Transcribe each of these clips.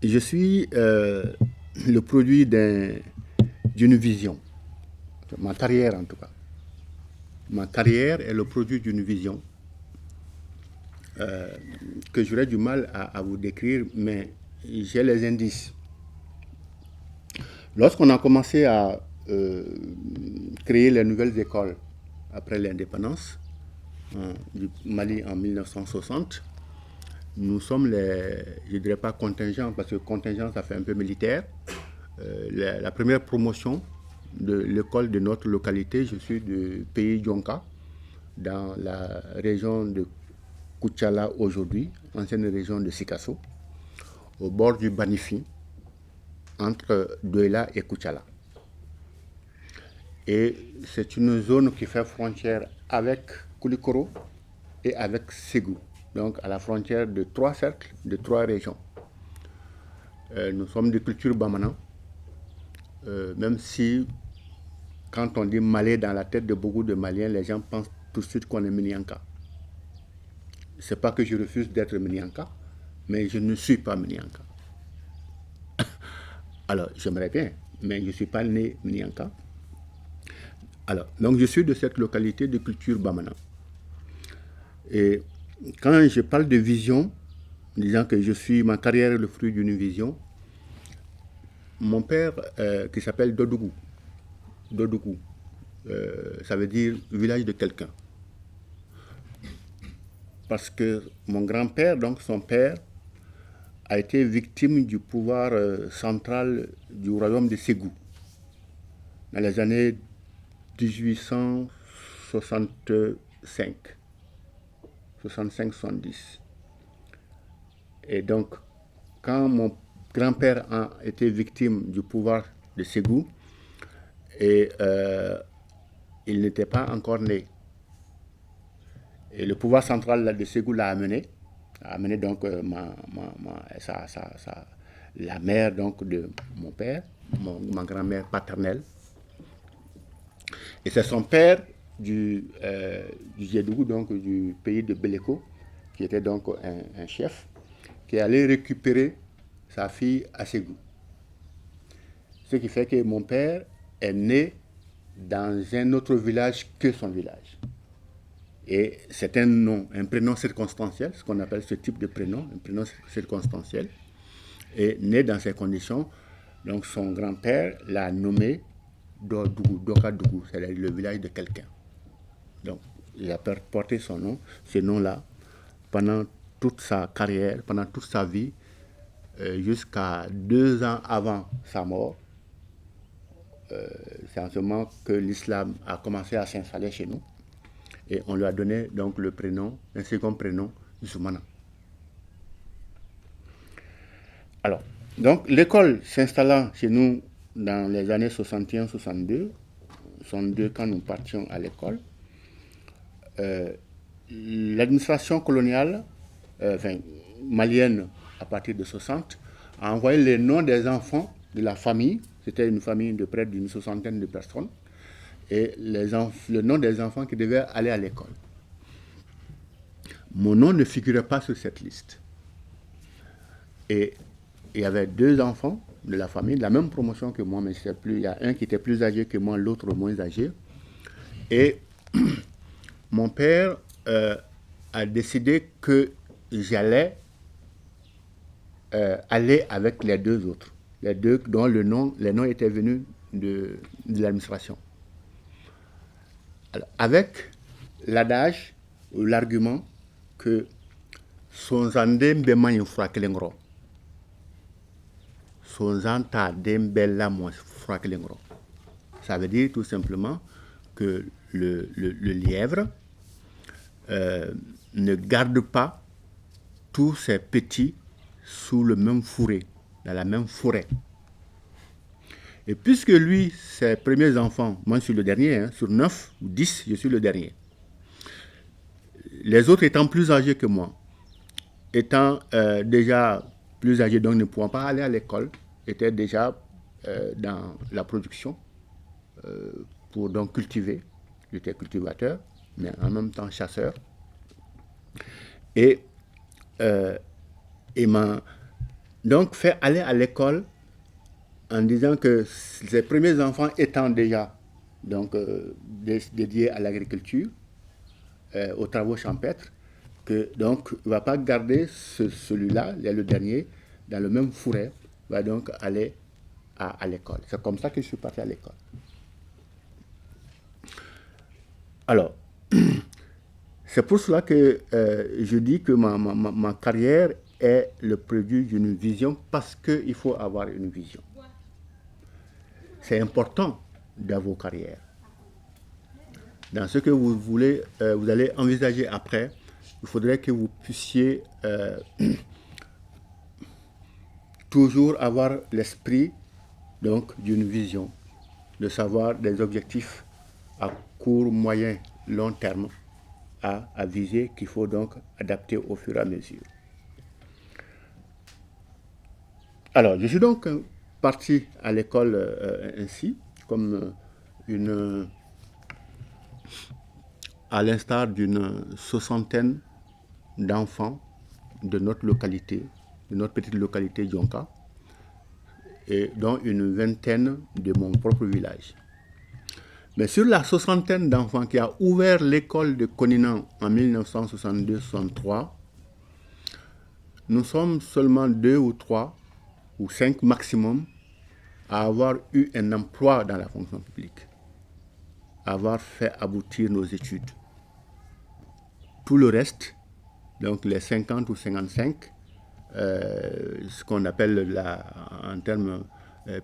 Je suis le produit d'une vision, ma carrière en tout cas. Ma carrière est le produit d'une vision que j'aurais du mal à vous décrire, mais j'ai les indices. Lorsqu'on a commencé à créer les nouvelles écoles après l'indépendance du Mali en 1960, nous sommes je ne dirais pas contingents, parce que contingent, ça fait un peu militaire. La première promotion de l'école de notre localité, je suis du pays Djonka, dans la région de Koutchala aujourd'hui, ancienne région de Sikasso, au bord du Banifi, entre Douala et Koutchala. Et c'est une zone qui fait frontière avec Koulikoro et avec Ségou, donc à la frontière de trois cercles, de trois régions. Nous sommes de culture bamana, même si quand on dit Malais dans la tête de beaucoup de Maliens, les gens pensent tout de suite qu'on est Minianka. C'est pas que je refuse d'être Minianka, mais je ne suis pas Minianka. Alors, j'aimerais bien, mais je ne suis pas né Minianka. Alors, donc je suis de cette localité de culture bamana. Et quand je parle de vision, disant que ma carrière est le fruit d'une vision, mon père, qui s'appelle Dodougou, ça veut dire village de quelqu'un. Parce que mon grand-père, donc son père, a été victime du pouvoir central du royaume de Ségou dans les années 1865, 65-70. Et donc, quand mon grand-père a été victime du pouvoir de Ségou, et il n'était pas encore né. Et le pouvoir central de Ségou l'a amené donc la mère donc de mon père, ma grand-mère paternelle. Et c'est son père du Djedougou, donc du pays de Beleko, qui était donc un chef, qui est allé récupérer sa fille à Ségou. Ce qui fait que mon père est né dans un autre village que son village. Et c'est un prénom circonstanciel, ce qu'on appelle ce type de prénom, un prénom circonstanciel. Et né dans ces conditions, donc son grand-père l'a nommé Dokadougou, c'est-à-dire le village de quelqu'un. Donc il a porté ce nom-là, pendant toute sa carrière, pendant toute sa vie, jusqu'à 2 ans avant sa mort. C'est en ce moment que l'islam a commencé à s'installer chez nous. Et on lui a donné donc un second prénom, Zoumana. Alors, donc l'école s'installant chez nous dans les années 61-62, quand nous partions à l'école, l'administration coloniale, malienne à partir de 60, a envoyé les noms des enfants de la famille. C'était une famille de près d'une 60aine de personnes. Et le nom des enfants qui devaient aller à l'école. Mon nom ne figurait pas sur cette liste. Et il y avait 2 enfants de la famille, de la même promotion que moi, mais il y a un qui était plus âgé que moi, l'autre moins âgé. Et mon père a décidé que j'allais aller avec les 2 autres, les 2 dont les noms étaient venus de l'administration. Alors, avec l'adage ou l'argument que Sonzande mbema yinfra kelengro, Sonzanta dembella mouafra kelengro. Ça veut dire tout simplement que le lièvre ne garde pas tous ses petits sous le même fourré, dans la même forêt. Et puisque lui, ses premiers enfants, moi je suis le dernier, sur 9 ou 10, je suis le dernier. Les autres étant plus âgés que moi, étant déjà plus âgés, donc ne pouvant pas aller à l'école, étaient déjà dans la production pour donc cultiver. J'étais cultivateur, mais en même temps chasseur. Et donc fait aller à l'école en disant que ses premiers enfants étant déjà donc, dédiés à l'agriculture, aux travaux champêtres, que donc il ne va pas garder celui-là, le dernier, dans le même fourret, va donc aller à l'école. C'est comme ça que je suis parti à l'école. Alors, c'est pour cela que je dis que ma carrière est le produit d'une vision, parce qu'il faut avoir une vision. C'est important dans vos carrières. Dans ce que vous voulez, vous allez envisager après, il faudrait que vous puissiez toujours avoir l'esprit donc d'une vision, de savoir des objectifs à court, moyen, long terme à viser, qu'il faut donc adapter au fur et à mesure. Alors, je suis donc parti à l'école ainsi, comme à l'instar d'une soixantaine d'enfants de notre localité, de notre petite localité Dionka, et dont une vingtaine de mon propre village. Mais sur la soixantaine d'enfants qui a ouvert l'école de Koninan en 1962-63, nous sommes seulement 2 ou 3 ou 5 maximum à avoir eu un emploi dans la fonction publique, à avoir fait aboutir nos études. Tout le reste, donc les 50 ou 55, ce qu'on appelle en termes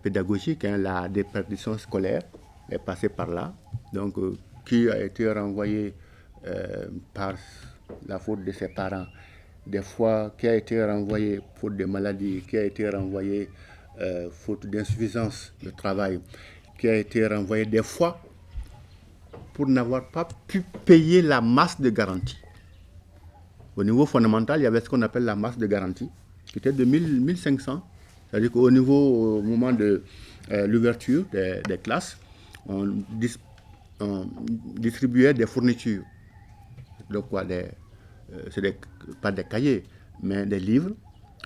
pédagogiques, la déperdition scolaire, est passé par là. Donc, qui a été renvoyé par la faute de ses parents, des fois qui a été renvoyé faute de maladie, qui a été renvoyé faute d'insuffisance de travail, qui a été renvoyé des fois pour n'avoir pas pu payer la masse de garantie. Au niveau fondamental, il y avait ce qu'on appelle la masse de garantie, qui était de 1500. C'est-à-dire qu'au niveau, au moment de l'ouverture des classes, on distribuait des fournitures. Donc quoi, pas des cahiers, mais des livres,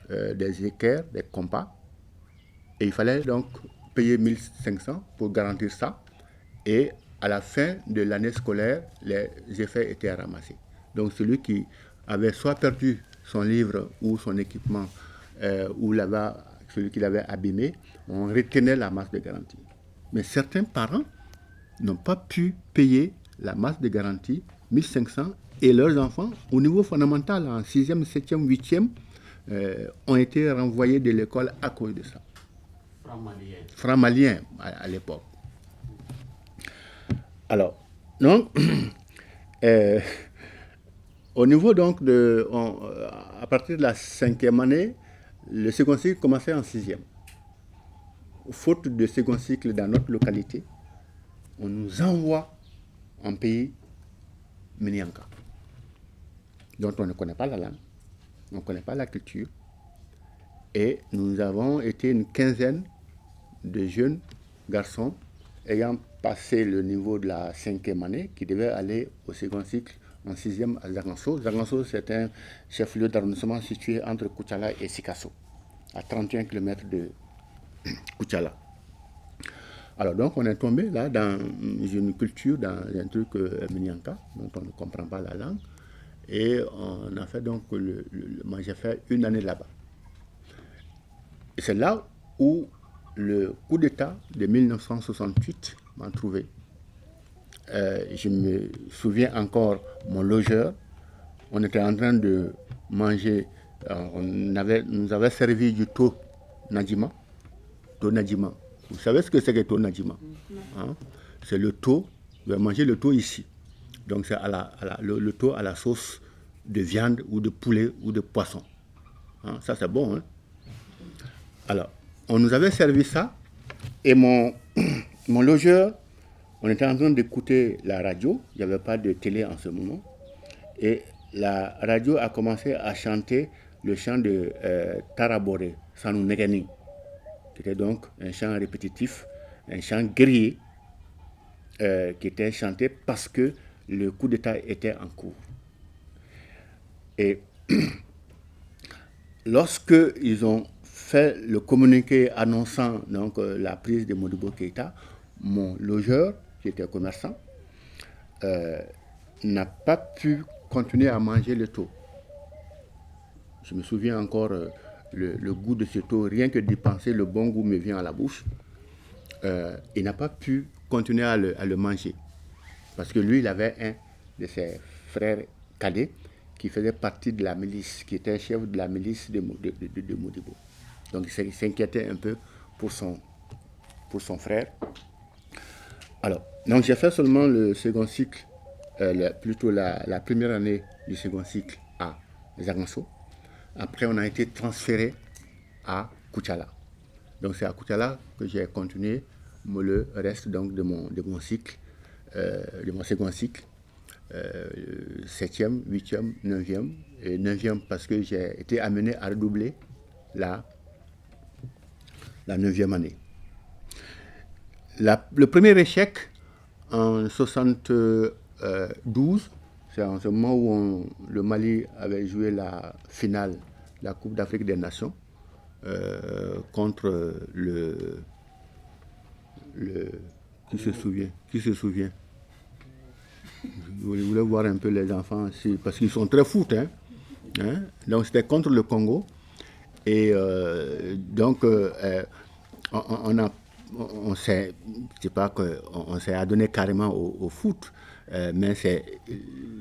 des équerres, des compas. Et il fallait donc payer 1500 pour garantir ça. Et à la fin de l'année scolaire, les effets étaient ramassés. Donc celui qui avait soit perdu son livre ou son équipement, ou celui qui l'avait abîmé, on retenait la masse de garantie. Mais certains parents n'ont pas pu payer la masse de garantie, 1500, et leurs enfants, au niveau fondamental, en 6e, 7e, 8e, ont été renvoyés de l'école à cause de ça. Francs maliens à l'époque. Alors, donc, au niveau donc à partir de la 5e année, le second cycle commençait en 6e. Faute de second cycle dans notre localité, on nous envoie en pays Minyanka, dont on ne connaît pas la langue, on ne connaît pas la culture. Et nous avons été une quinzaine de jeunes garçons ayant passé le niveau de la 5e année, qui devaient aller au second cycle en 6e à Zaganso. Zaganso, c'est un chef-lieu d'arrondissement situé entre Koutiala et Sikasso, à 31 km de Koutiala. Alors donc on est tombé là dans une culture, dans un truc Minyanka, dont on ne comprend pas la langue, et on a fait donc moi j'ai fait une année là-bas. Et c'est là où le coup d'État de 1968 m'a trouvé. Je me souviens encore, mon logeur, on était en train de manger, nous avait servi du taux Nadjima. Vous savez ce que c'est que le taux Nadjima, hein? C'est le taux, vous allez manger le taux ici. Donc c'est le taux à la sauce de viande ou de poulet ou de poisson. Hein? Ça c'est bon. Hein? Alors, on nous avait servi ça, et mon logeur, on était en train d'écouter la radio, il n'y avait pas de télé en ce moment, et la radio a commencé à chanter le chant de Taraboré, Sanou Negeni, qui était donc un chant répétitif, un chant guerrier, qui était chanté parce que le coup d'État était en cours. Et lorsque ils ont fait le communiqué annonçant donc, la prise de Modibo Keïta, mon logeur, qui était commerçant, n'a pas pu continuer à manger le taux. Je me souviens encore le goût de ce taux, rien que d'y penser, le bon goût me vient à la bouche. Il n'a pas pu continuer à le manger. Parce que lui, il avait un de ses frères cadets qui faisait partie de la milice, qui était chef de la milice de Modibo. Donc il s'inquiétait un peu pour son frère. Alors, donc j'ai fait seulement le second cycle, plutôt la première année du second cycle à Zaganso. Après, on a été transféré à Koutiala. Donc c'est à Koutiala que j'ai continué le reste donc, de mon cycle, de mon second cycle, 7e, 8e, 9e, et 9e parce que j'ai été amené à redoubler la 9e année. Le premier échec en 72, c'est en ce moment où le Mali avait joué la finale de la Coupe d'Afrique des Nations contre le qui se souvient Je voulais voir un peu les enfants aussi, parce qu'ils sont très foot. Donc c'était contre le Congo. Et donc on s'est adonné carrément au foot, mais c'est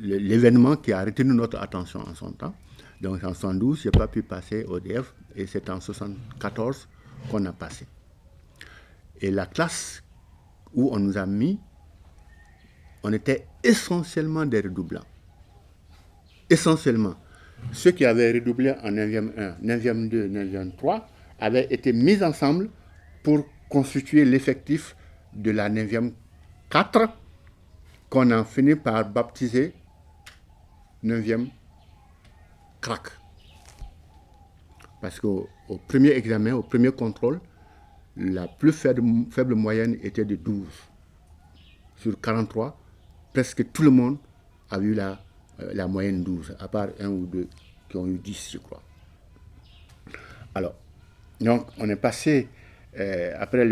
l'événement qui a retenu notre attention en son temps. Donc en 72, je n'ai pas pu passer au DF, et c'est en 74 qu'on a passé. Et la classe où on nous a mis, on était essentiellement des redoublants. Essentiellement. Ceux qui avaient redoublé en 9e 1, 9e 2, 9e 3 avaient été mis ensemble pour constituer l'effectif de la 9e 4 qu'on a fini par baptiser 9e crack. Parce qu'au premier examen, au premier contrôle, la plus faible moyenne était de 12. Sur 43, presque tout le monde a eu la moyenne 12, à part un ou deux qui ont eu 10, je crois. Alors, donc, on est passé, après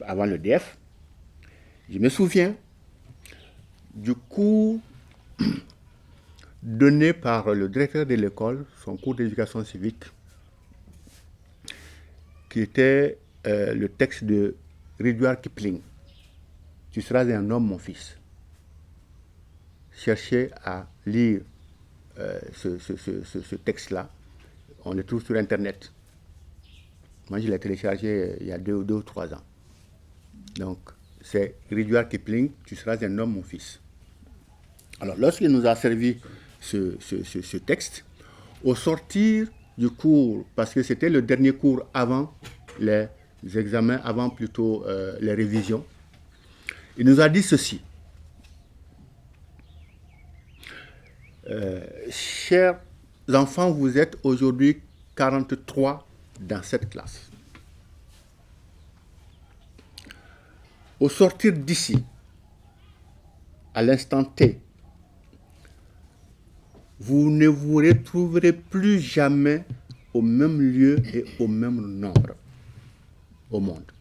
avant le DF, je me souviens du cours donné par le directeur de l'école, son cours d'éducation civique, qui était le texte de Rudyard Kipling. Tu seras un homme, mon fils. Cherchez à lire ce texte-là. On le trouve sur Internet. Moi, je l'ai téléchargé il y a 2 ou 3 ans. Donc, c'est Rudyard Kipling, tu seras un homme, mon fils. Alors, lorsqu'il nous a servi ce texte, au sortir du cours, parce que c'était le dernier cours avant les examens, avant plutôt les révisions, il nous a dit ceci. Chers enfants, vous êtes aujourd'hui 43 dans cette classe. Au sortir d'ici, à l'instant T, vous ne vous retrouverez plus jamais au même lieu et au même nombre au monde.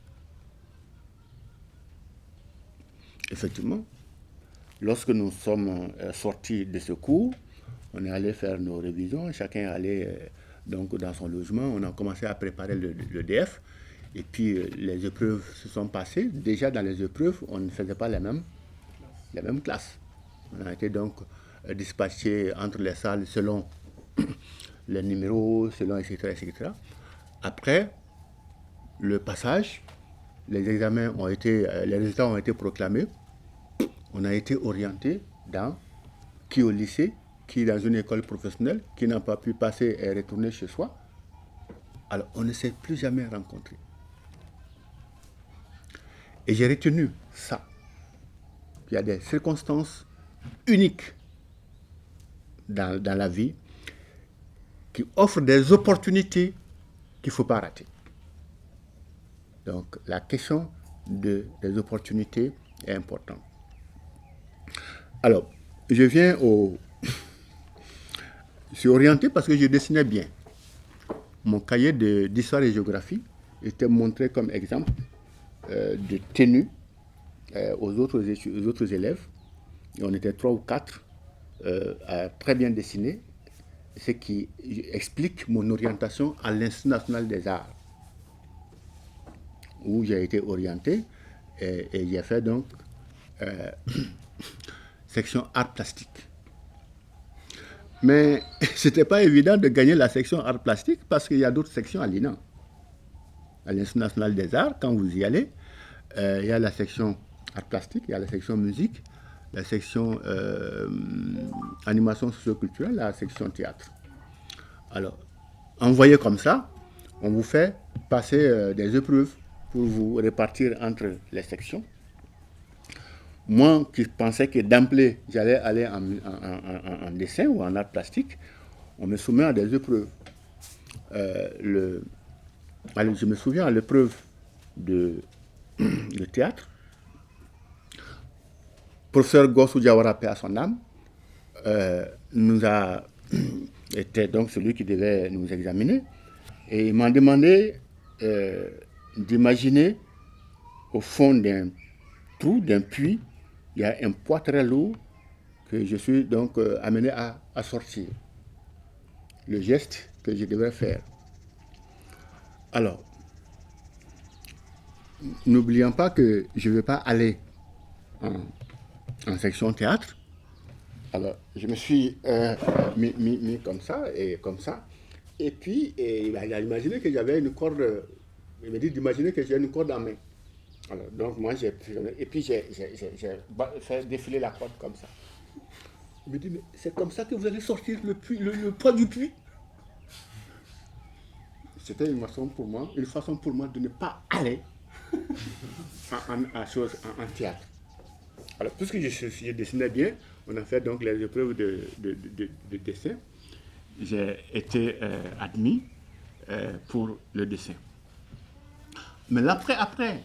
Effectivement, lorsque nous sommes sortis de ce cours, on est allé faire nos révisions, chacun allait donc dans son logement, on a commencé à préparer le DF, et puis les épreuves se sont passées. Déjà dans les épreuves, on ne faisait pas les mêmes classes. On a été donc dispatchés entre les salles selon les numéros, selon etc., etc. Après le passage, les résultats ont été proclamés. On a été orienté qui au lycée, qui dans une école professionnelle, qui n'a pas pu passer et retourner chez soi. Alors, on ne s'est plus jamais rencontrés. Et j'ai retenu ça. Il y a des circonstances uniques dans la vie qui offrent des opportunités qu'il ne faut pas rater. Donc, la question des opportunités est importante. Alors, je suis orienté parce que je dessinais bien. mon cahier d'histoire et géographie était montré comme exemple de tenue aux autres élèves. Et on était 3 ou 4 à très bien dessiner, ce qui explique mon orientation à l'Institut national des arts, où j'ai été orienté et j'ai fait donc section art plastique. Mais c'était pas évident de gagner la section art plastique parce qu'il y a d'autres sections à l'INA. À l'Institut national des arts, quand vous y allez, il y a la section art plastique, il y a la section musique, la section animation socioculturelle, la section théâtre. Alors, envoyé comme ça, on vous fait passer des épreuves pour vous répartir entre les sections. Moi qui pensais que d'emblée j'allais aller en dessin ou en art plastique, on me soumet à des épreuves. Je me souviens à l'épreuve de théâtre. Professeur Gossou Diawara, paix à son âme, nous a été donc celui qui devait nous examiner. Et il m'a demandé d'imaginer au fond d'un trou, d'un puits, il y a un poids très lourd que je suis donc amené à sortir. Le geste que je devais faire. Alors, n'oublions pas que je ne vais pas aller en section théâtre. Alors, je me suis mis comme ça et comme ça. Et puis, il a imaginé que j'avais une corde. Il m'a dit d'imaginer que j'ai une corde en main. Alors, donc, moi, j'ai fait défiler la corde comme ça. Il me dit, mais c'est comme ça que vous allez sortir le poids du puits. C'était une façon pour moi de ne pas aller en théâtre. Alors, puisque je dessinais bien, on a fait donc les épreuves de dessin. J'ai été admis pour le dessin. Mais après,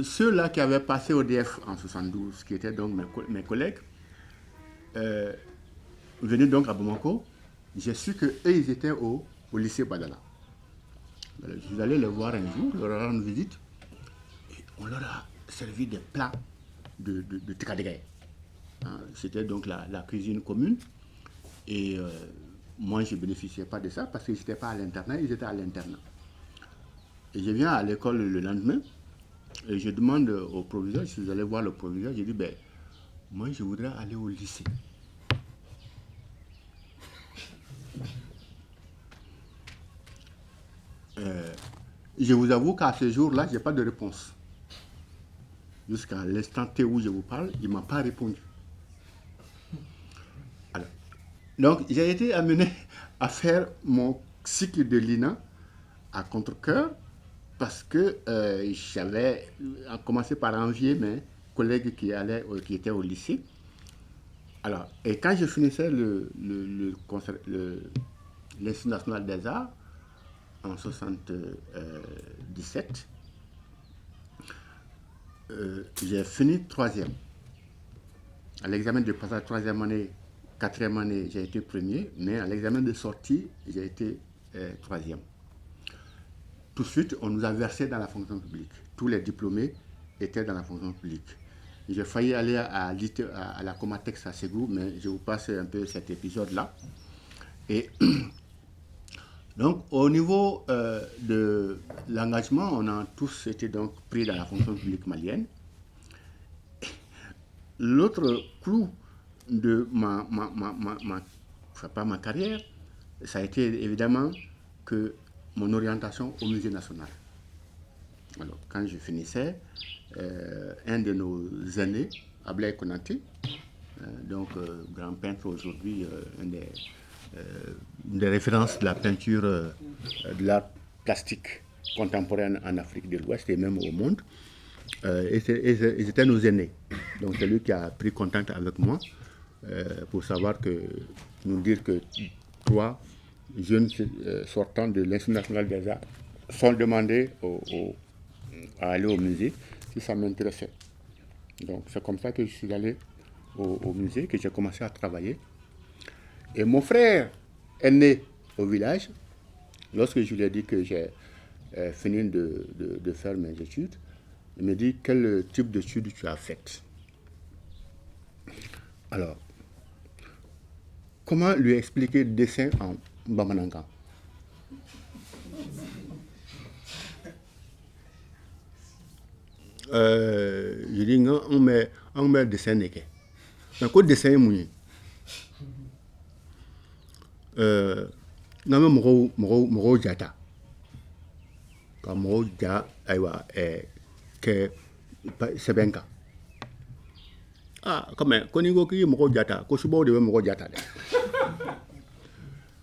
ceux-là qui avaient passé au DF en 72, qui étaient donc mes collègues, venus donc à Bamako, j'ai su qu'eux, ils étaient au lycée Badala. Alors, je suis allé les voir un jour, leur rendre visite, et on leur a servi des plats de Tikadegay. C'était donc la cuisine commune. Et moi, je ne bénéficiais pas de ça parce que je n'étais pas à l'internat, ils étaient à l'internat. Et je viens à l'école le lendemain et je demande au proviseur, si vous allez voir le proviseur, je dis, ben, moi, je voudrais aller au lycée. Je vous avoue qu'à ce jour-là, je n'ai pas de réponse. Jusqu'à l'instant T où je vous parle, il ne m'a pas répondu. Alors, donc, j'ai été amené à faire mon cycle de l'INA à contre-cœur parce que j'avais commencé par envier mes collègues qui étaient au lycée. Alors, et quand je finissais l'Institut national des arts en 1977, j'ai fini 3e. À l'examen de passage 3e année, 4e année, j'ai été premier, mais à l'examen de sortie, j'ai été 3e. Tout de suite, on nous a versé dans la fonction publique. Tous les diplômés étaient dans la fonction publique. J'ai failli aller à la Comatex à Ségou, mais je vous passe un peu cet épisode-là. Et donc, au niveau de l'engagement, on a tous été donc pris dans la fonction publique malienne. L'autre clou de ma carrière, ça a été évidemment que mon orientation au musée national. Alors, quand je finissais, un de nos aînés, Ablaye Konaté, grand peintre aujourd'hui, une des références de la peinture, de l'art plastique contemporaine en Afrique de l'Ouest et même au monde, ils étaient nos aînés. Donc c'est lui qui a pris contact avec moi pour savoir nous dire que 3 jeunes sortants de l'Institut national des arts sont demandés à aller au musée si ça m'intéressait. Donc c'est comme ça que je suis allé au musée, que j'ai commencé à travailler. Et mon frère, est né au village. Lorsque je lui ai dit que j'ai fini de faire mes études, il me dit quel type d'études tu as faites. Alors, comment lui expliquer le dessin en Bamanankan? Je dis non, on met dessin neke. Mais quoi dessin mouillé? Non mais moro jata. Quand moro ja aywa que sebenka. Ah, comme konigo ki moro jata, ko subo de moro jata.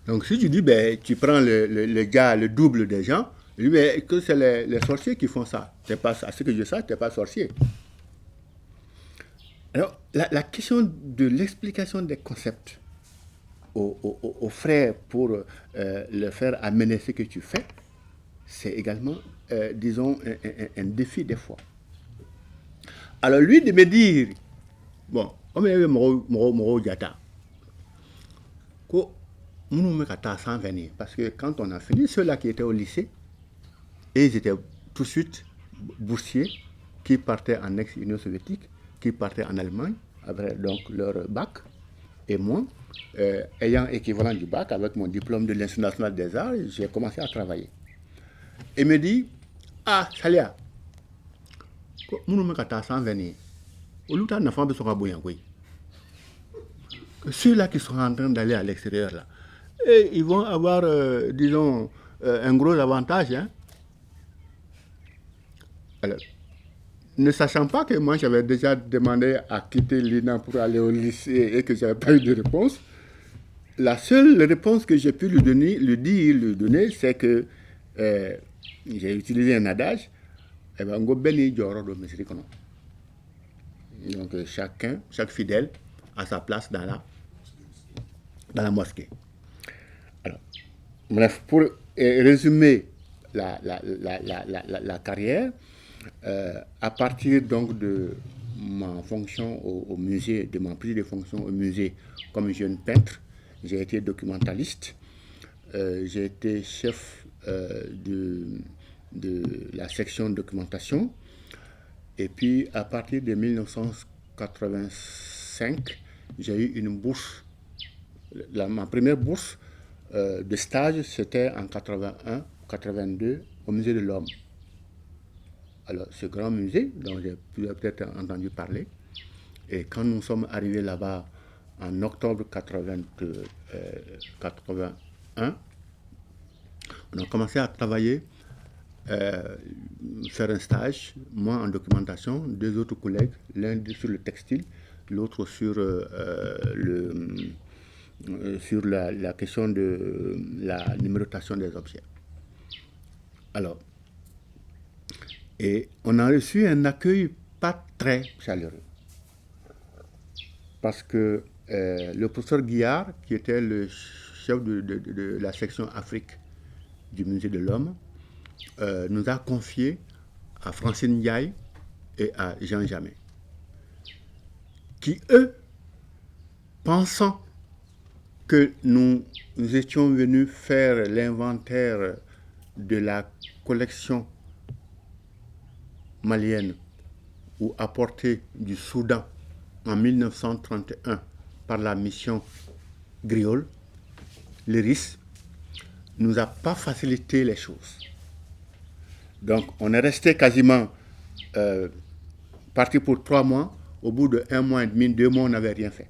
Donc si tu dis ben tu prends le gars, le double des gens, lui ben, que c'est les sorciers qui font ça. C'est pas à ce que je sache, t'es pas sorcier. Alors la question de l'explication des concepts aux frères pour leur faire amener ce que tu fais, c'est également, disons, un défi des fois. Alors lui de me dire, bon, comme il y avait Moro Diata, sans venir, parce que quand on a fini, ceux-là qui étaient au lycée, et ils étaient tout de suite boursiers, qui partaient en ex-Union soviétique, qui partaient en Allemagne, avec donc leur bac, et moi, ayant équivalent du bac, avec mon diplôme de l'Institut national des arts, j'ai commencé à travailler. Et me dit, ah, Salia, ceux-là qui sont en train d'aller à l'extérieur, là, et ils vont avoir, disons, un gros avantage. Hein? Alors, ne sachant pas que moi, j'avais déjà demandé à quitter l'INA pour aller au lycée et que je n'avais pas eu de réponse, la seule réponse que j'ai pu lui donner, c'est que j'ai utilisé un adage, donc chaque fidèle a sa place dans la mosquée. Alors, bref, pour résumer la carrière, à partir donc de ma fonction au musée, de ma prise de fonction au musée comme jeune peintre, j'ai été documentaliste, j'ai été chef de la section de documentation, et puis à partir de 1985, j'ai eu une bourse. Ma première bourse de stage, c'était en 81-82 au musée de l'Homme. Alors, ce grand musée dont j'ai peut-être entendu parler, et quand nous sommes arrivés là-bas en octobre 81, on a commencé à travailler, faire un stage, moi en documentation, deux autres collègues, l'un sur le textile, l'autre sur la question de la numérotation des objets. Alors, et on a reçu un accueil pas très chaleureux. Parce que le professeur Guillard, qui était le chef de la section Afrique du musée de l'Homme, nous a confié à Francine Ndiaye et à Jean Jamet, qui eux, pensant que nous étions venus faire l'inventaire de la collection malienne ou apportée du Soudan en 1931 par la mission Griol, l'IRIS, nous a pas facilité les choses. Donc on est resté quasiment parti pour 3 mois. Au bout de 1 mois et demi, 2 mois, on n'avait rien fait.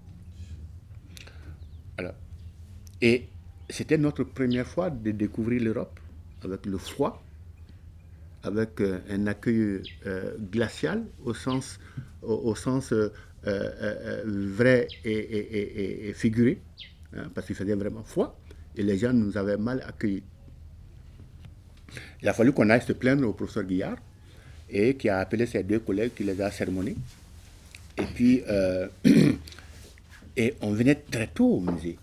Alors, et c'était notre première fois de découvrir l'Europe avec le froid, avec un accueil glacial au sens vrai et figuré, hein, parce qu'il faisait vraiment froid et les gens nous avaient mal accueillis. Il a fallu qu'on aille se plaindre au professeur Guillard et qui a appelé ses 2 collègues, qui les a sermonnés. Et puis, et on venait très tôt au musée,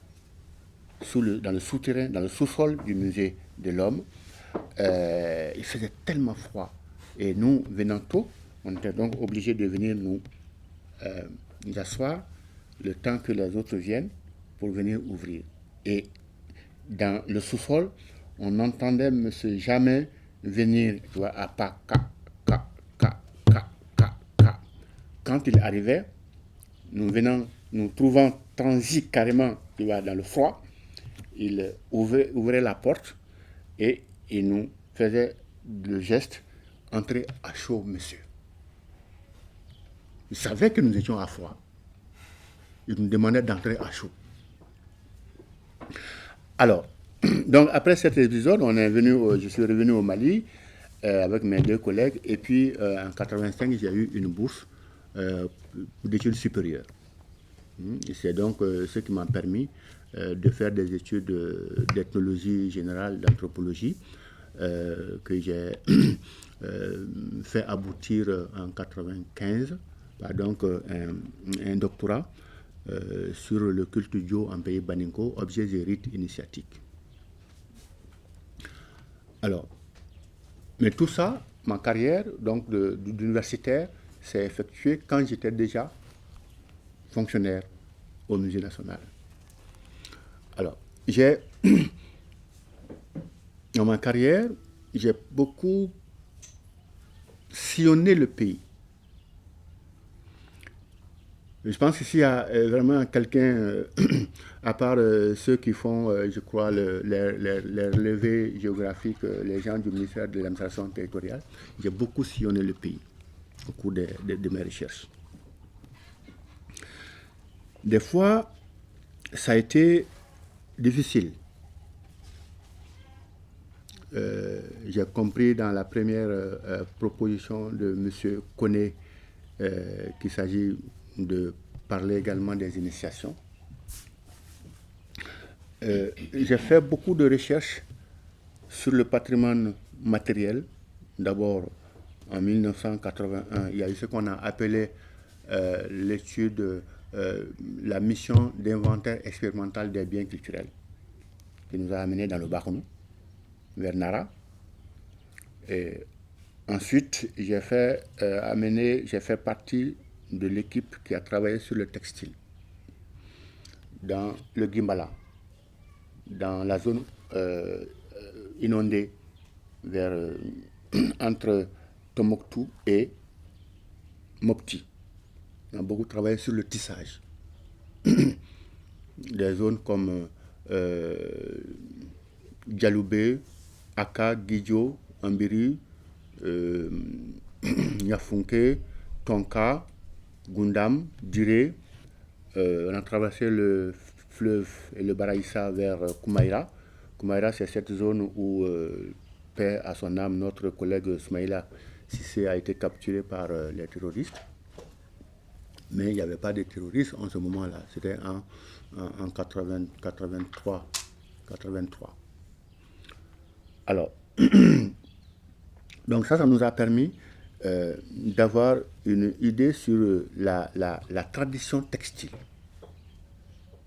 dans le souterrain, dans le sous-sol du musée de l'Homme. Il faisait tellement froid. Et nous, venant tôt, on était donc obligés de venir nous asseoir le temps que les autres viennent pour venir ouvrir. Et dans le sous-sol, on entendait M. Jamais venir, tu vois, à pas ka, ka, ka, ka, ka, ka. Quand il arrivait, nous trouvant transi carrément, tu vois, dans le froid, il ouvrait la porte et il nous faisait le geste, entrez à chaud, monsieur. Il savait que nous étions à froid. Il nous demandait d'entrer à chaud. Alors, donc après cet épisode, je suis revenu au Mali avec mes 2 collègues, et puis en 85, j'ai eu une bourse d'études supérieures. Et c'est donc ce qui m'a permis de faire des études d'ethnologie générale, d'anthropologie, que j'ai fait aboutir en 95 par donc un doctorat sur le culte Dio en pays Baninko, objets et rites initiatiques. Alors, mais tout ça, ma carrière donc d'universitaire, s'est effectuée quand j'étais déjà fonctionnaire au Musée national. Alors, dans ma carrière, j'ai beaucoup sillonné le pays. Je pense qu'ici, il y a vraiment quelqu'un, à part ceux qui font, je crois, les relevés géographiques, les gens du ministère de l'administration territoriale, j'ai beaucoup sillonné le pays au cours de mes recherches. Des fois, ça a été difficile. J'ai compris dans la première proposition de M. Koné qu'il s'agit de parler également des initiations. J'ai fait beaucoup de recherches sur le patrimoine matériel. D'abord, en 1981, il y a eu ce qu'on a appelé l'étude, la mission d'inventaire expérimental des biens culturels, qui nous a amenés dans le Barounou, vers Nara. Et ensuite, j'ai fait partie de l'équipe qui a travaillé sur le textile dans le Gimbala, dans la zone inondée entre Tombouctou et Mopti. On a beaucoup travaillé sur le tissage. Des zones comme Dialoubé, Aka, Guidjo, Ambiri, Nyafunke, Tonka, Gundam, Diré. On a traversé le fleuve et le Baraïssa vers Koumaïra. Koumaïra, c'est cette zone où, paix à son âme, notre collègue Smaïla Sissé a été capturé par les terroristes. Mais il n'y avait pas de terroristes en ce moment-là. C'était en 83. Alors, donc ça nous a permis d'avoir une idée sur la tradition textile,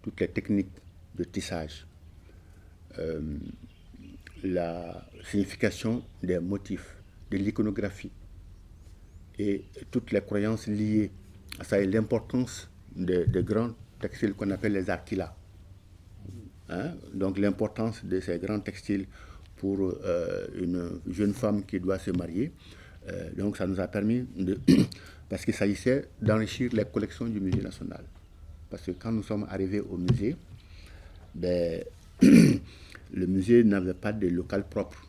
toutes les techniques de tissage, la signification des motifs, de l'iconographie et toutes les croyances liées à ça et l'importance des grands textiles qu'on appelle les arkilas. Donc l'importance de ces grands textiles pour une jeune femme qui doit se marier. Donc ça nous a permis parce qu'il s'agissait d'enrichir les collections du musée national. Parce que quand nous sommes arrivés au musée, le musée n'avait pas de local propre.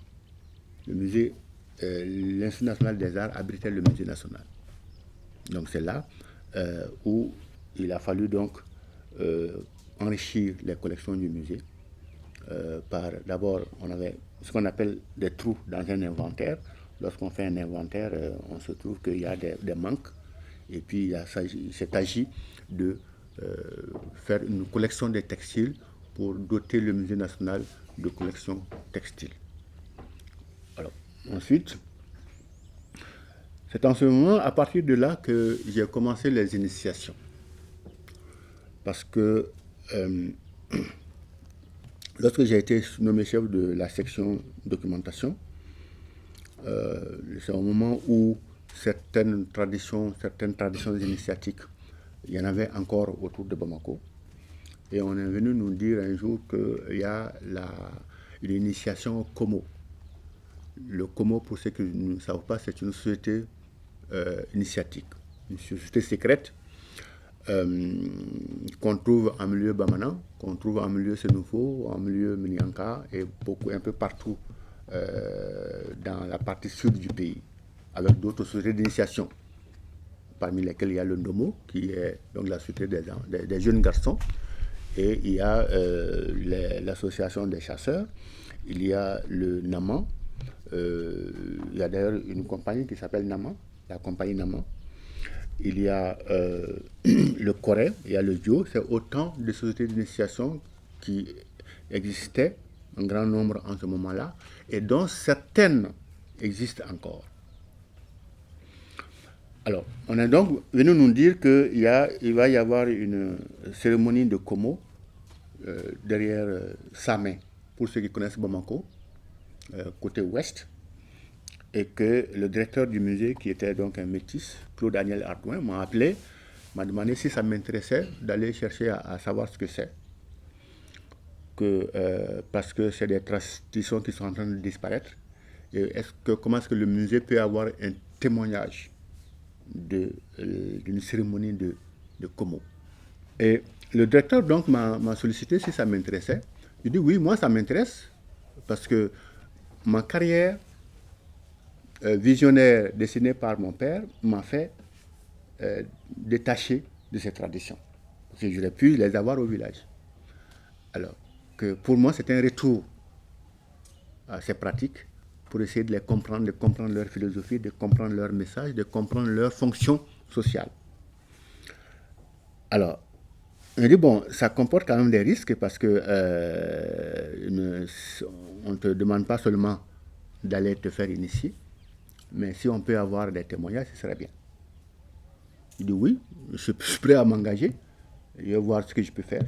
Le musée, l'Institut national des arts abritait le musée national. Donc c'est là où il a fallu donc enrichir les collections du musée. D'abord, on avait ce qu'on appelle des trous dans un inventaire. Lorsqu'on fait un inventaire, on se trouve qu'il y a des manques. Et puis, il s'est agi de faire une collection de textiles pour doter le musée national de collections textiles. Alors, ensuite, c'est en ce moment, à partir de là, que j'ai commencé les initiations. Parce que lorsque j'ai été nommé chef de la section documentation, c'est un moment où certaines traditions initiatiques, il y en avait encore autour de Bamako. et on est venu nous dire un jour qu'il y a une initiation au Como. Le Como, pour ceux qui ne savent pas, c'est une société initiatique, une société secrète qu'on trouve en milieu Bamana, qu'on trouve en milieu Sénoufo, en milieu Minyanka et un peu partout dans la partie sud du pays, avec d'autres sociétés d'initiation, parmi lesquelles il y a le Ndomo, qui est donc la société des jeunes garçons, et il y a l'association des chasseurs, il y a le Naman, il y a d'ailleurs une compagnie qui s'appelle Naman, la compagnie Naman. Il y a le Corée, il y a le Dio, c'est autant de sociétés d'initiation qui existaient, un grand nombre en ce moment-là, et dont certaines existent encore. Alors, on est donc venu nous dire qu'il va y avoir une cérémonie de Como derrière Samé, pour ceux qui connaissent Bamako, côté ouest, et que le directeur du musée, qui était donc un métis, Claude-Daniel Ardouin, m'a appelé, m'a demandé si ça m'intéressait d'aller chercher à savoir ce que c'est. Parce que c'est des traditions qui sont en train de disparaître. Et comment est-ce que le musée peut avoir un témoignage d'une cérémonie de Como. Et le directeur donc m'a sollicité si ça m'intéressait. Je dis oui, moi ça m'intéresse, parce que ma carrière visionnaire dessinée par mon père m'a fait détacher de ces traditions. Parce que j'aurais pu les avoir au village. Alors que pour moi, c'est un retour à ces pratiques pour essayer de les comprendre, de comprendre leur philosophie, de comprendre leur message, de comprendre leur fonction sociale. Alors, on dit, bon, ça comporte quand même des risques parce que on ne te demande pas seulement d'aller te faire initier, mais si on peut avoir des témoignages, ce serait bien. Il dit oui, je suis prêt à m'engager, je vais voir ce que je peux faire.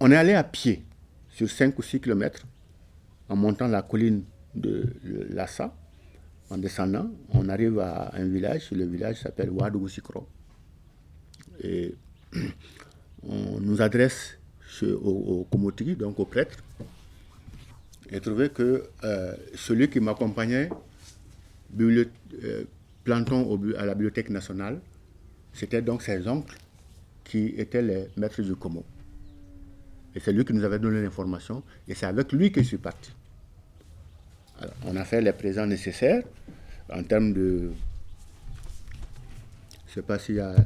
On est allé à pied sur 5 ou 6 kilomètres en montant la colline de Lassa. En descendant, on arrive à un village, le village s'appelle Ouadougoussikro. Et on nous adresse au Komotiki, donc au prêtre, et trouvé que celui qui m'accompagnait, planton à la Bibliothèque nationale, c'était donc ses oncles qui étaient les maîtres du Como. Et c'est lui qui nous avait donné l'information, et c'est avec lui que je suis parti. Alors, on a fait les présents nécessaires en termes de... Je ne sais pas s'il y a...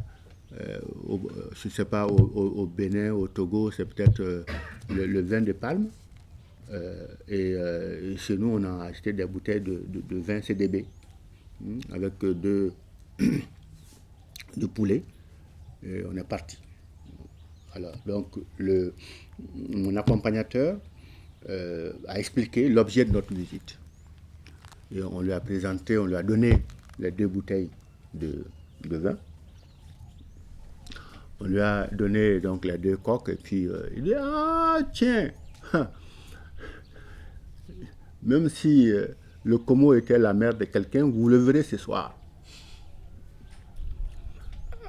je ne sais pas, au Bénin, au Togo, c'est peut-être le vin de palme. Et chez nous, on a acheté des bouteilles de vin CDB avec de poulet. Et on est parti. Alors, donc, mon accompagnateur a expliqué l'objet de notre visite. Et on lui a présenté, on lui a donné les 2 bouteilles de vin. On lui a donné donc les 2 coques et puis il dit ah tiens, même si le Como était la mère de quelqu'un, vous le verrez ce soir.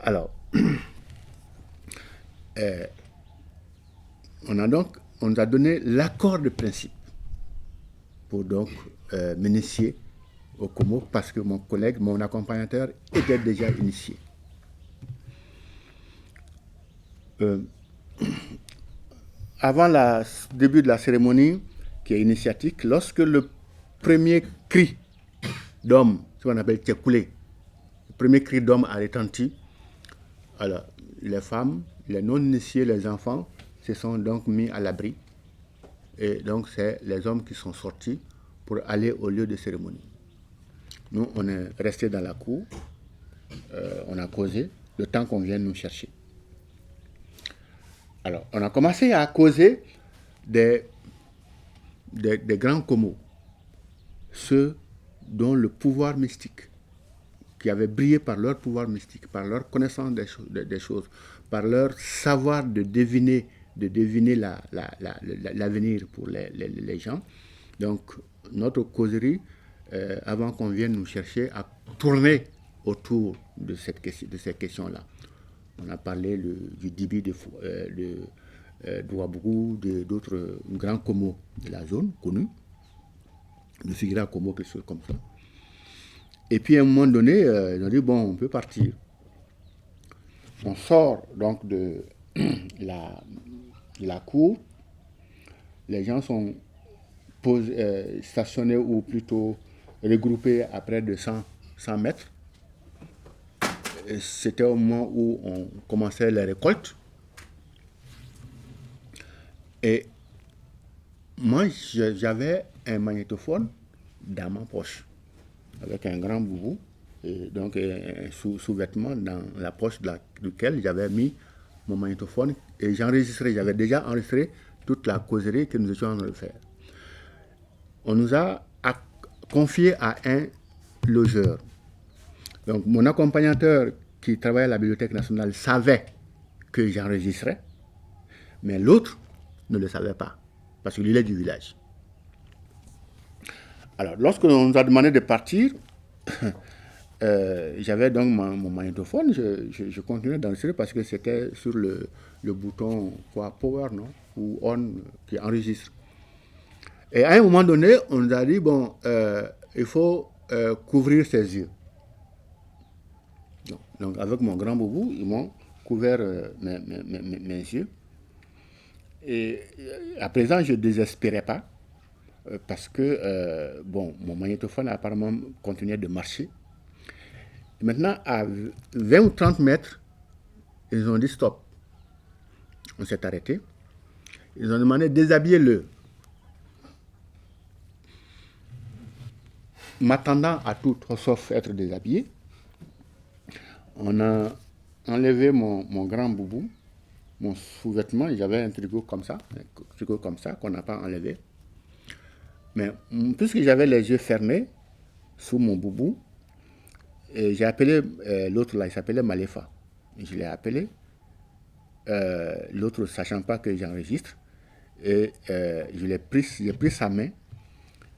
Alors, on nous a donné l'accord de principe pour donc m'initier au Como parce que mon collègue, mon accompagnateur était déjà initié. Avant le début de la cérémonie, qui est initiatique, lorsque le premier cri d'homme, ce qu'on appelle tchekoulé, le premier cri d'homme a retenti, alors les femmes, les non-initiés, les enfants se sont donc mis à l'abri. Et donc c'est les hommes qui sont sortis pour aller au lieu de cérémonie. Nous, on est restés dans la cour, on a causé le temps qu'on vienne nous chercher. Alors, on a commencé à causer des grands Como, ceux dont le pouvoir mystique, qui avaient brillé par leur pouvoir mystique, par leur connaissance des choses, par leur savoir de deviner l'avenir pour les gens. Donc, notre causerie, avant qu'on vienne nous chercher, a tourné autour de ces questions-là. On a parlé du Dibi de Ouagadougou, d'autres grands Komo de la zone connus, de Figuera Komo, quelque chose comme ça. Et puis à un moment donné, ils ont dit bon, on peut partir. On sort donc de la cour. Les gens sont stationnés ou plutôt regroupés à près de 100 mètres. Et c'était au moment où on commençait les récoltes. Et moi, j'avais un magnétophone dans ma poche, avec un grand boubou, et donc un sous-vêtement dans la poche duquel j'avais mis mon magnétophone, et j'avais déjà enregistré toute la causerie que nous étions en train de faire. On nous a confié à un logeur. Donc mon accompagnateur qui travaillait à la Bibliothèque nationale savait que j'enregistrais, mais l'autre ne le savait pas, parce qu'il est du village. Alors, lorsque l'on nous a demandé de partir, j'avais donc mon magnétophone, je continuais d'enregistrer parce que c'était sur le bouton power, non, ou on, qui enregistre. Et à un moment donné, on nous a dit, bon, il faut couvrir ses yeux. Donc, avec mon grand boubou, ils m'ont couvert mes yeux. Et à présent, je ne désespérais pas, parce que, bon, mon magnétophone apparemment continuait de marcher. Et maintenant, à 20 ou 30 mètres, ils ont dit stop. On s'est arrêté. Ils ont demandé déshabiller-le. M'attendant à tout sauf être déshabillé, on a enlevé mon grand boubou, mon sous-vêtement. J'avais un tricot comme ça qu'on n'a pas enlevé. Mais puisque j'avais les yeux fermés sous mon boubou, j'ai appelé l'autre là, il s'appelait Maléfa. Je l'ai appelé, l'autre sachant pas que j'enregistre, et j'ai pris sa main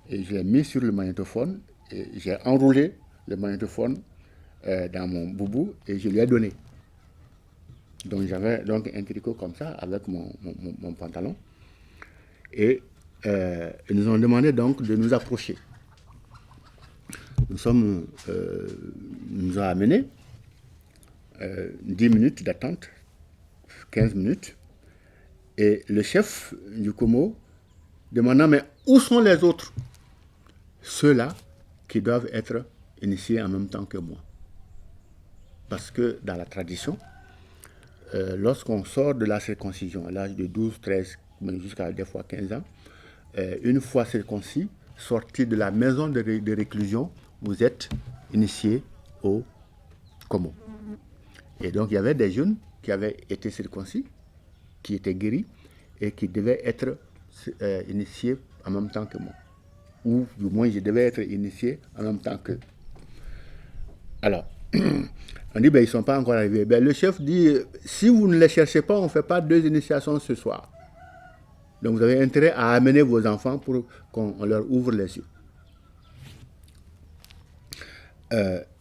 et je l'ai mis sur le magnétophone et j'ai enroulé le magnétophone dans mon boubou et je lui ai donné. Donc j'avais donc un tricot comme ça avec mon pantalon et ils nous ont demandé donc de nous approcher. Nous ont amené 10 minutes d'attente, 15 minutes, et le chef du Komo demandant mais où sont les autres? Ceux-là qui doivent être initiés en même temps que moi. Parce que dans la tradition, lorsqu'on sort de la circoncision à l'âge de 12, 13, jusqu'à des fois 15 ans, une fois circoncis, sorti de la maison de réclusion, vous êtes initié au Komo. Et donc il y avait des jeunes qui avaient été circoncis, qui étaient guéris et qui devaient être initiés en même temps que moi. Ou du moins je devais être initié en même temps qu'eux. Alors, on dit, ben, ils ne sont pas encore arrivés. Ben, le chef dit, si vous ne les cherchez pas, on ne fait pas 2 initiations ce soir. Donc vous avez intérêt à amener vos enfants pour qu'on leur ouvre les yeux.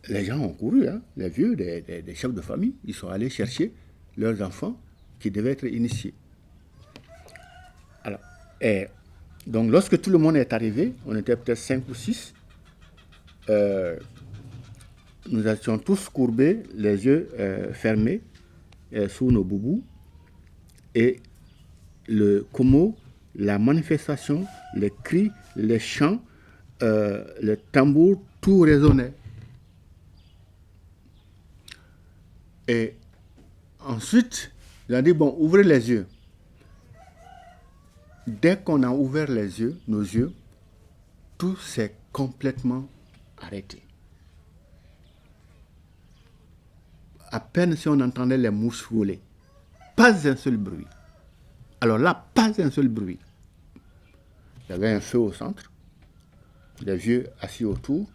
Les gens ont couru, hein, les vieux, des chefs de famille, ils sont allés chercher leurs enfants qui devaient être initiés. Alors, donc lorsque tout le monde est arrivé, on était peut-être 5 ou 6, nous étions tous courbés, les yeux fermés, sous nos boubous, et le Komo, la manifestation, les cris, les chants, le tambour, tout résonnait. Et ensuite, ils ont dit, bon, ouvrez les yeux. Dès qu'on a ouvert les yeux, nos yeux, tout s'est complètement arrêté. À peine si on entendait les mouches voler. Pas un seul bruit. Alors là, pas un seul bruit. Il y avait un feu au centre, les vieux assis autour,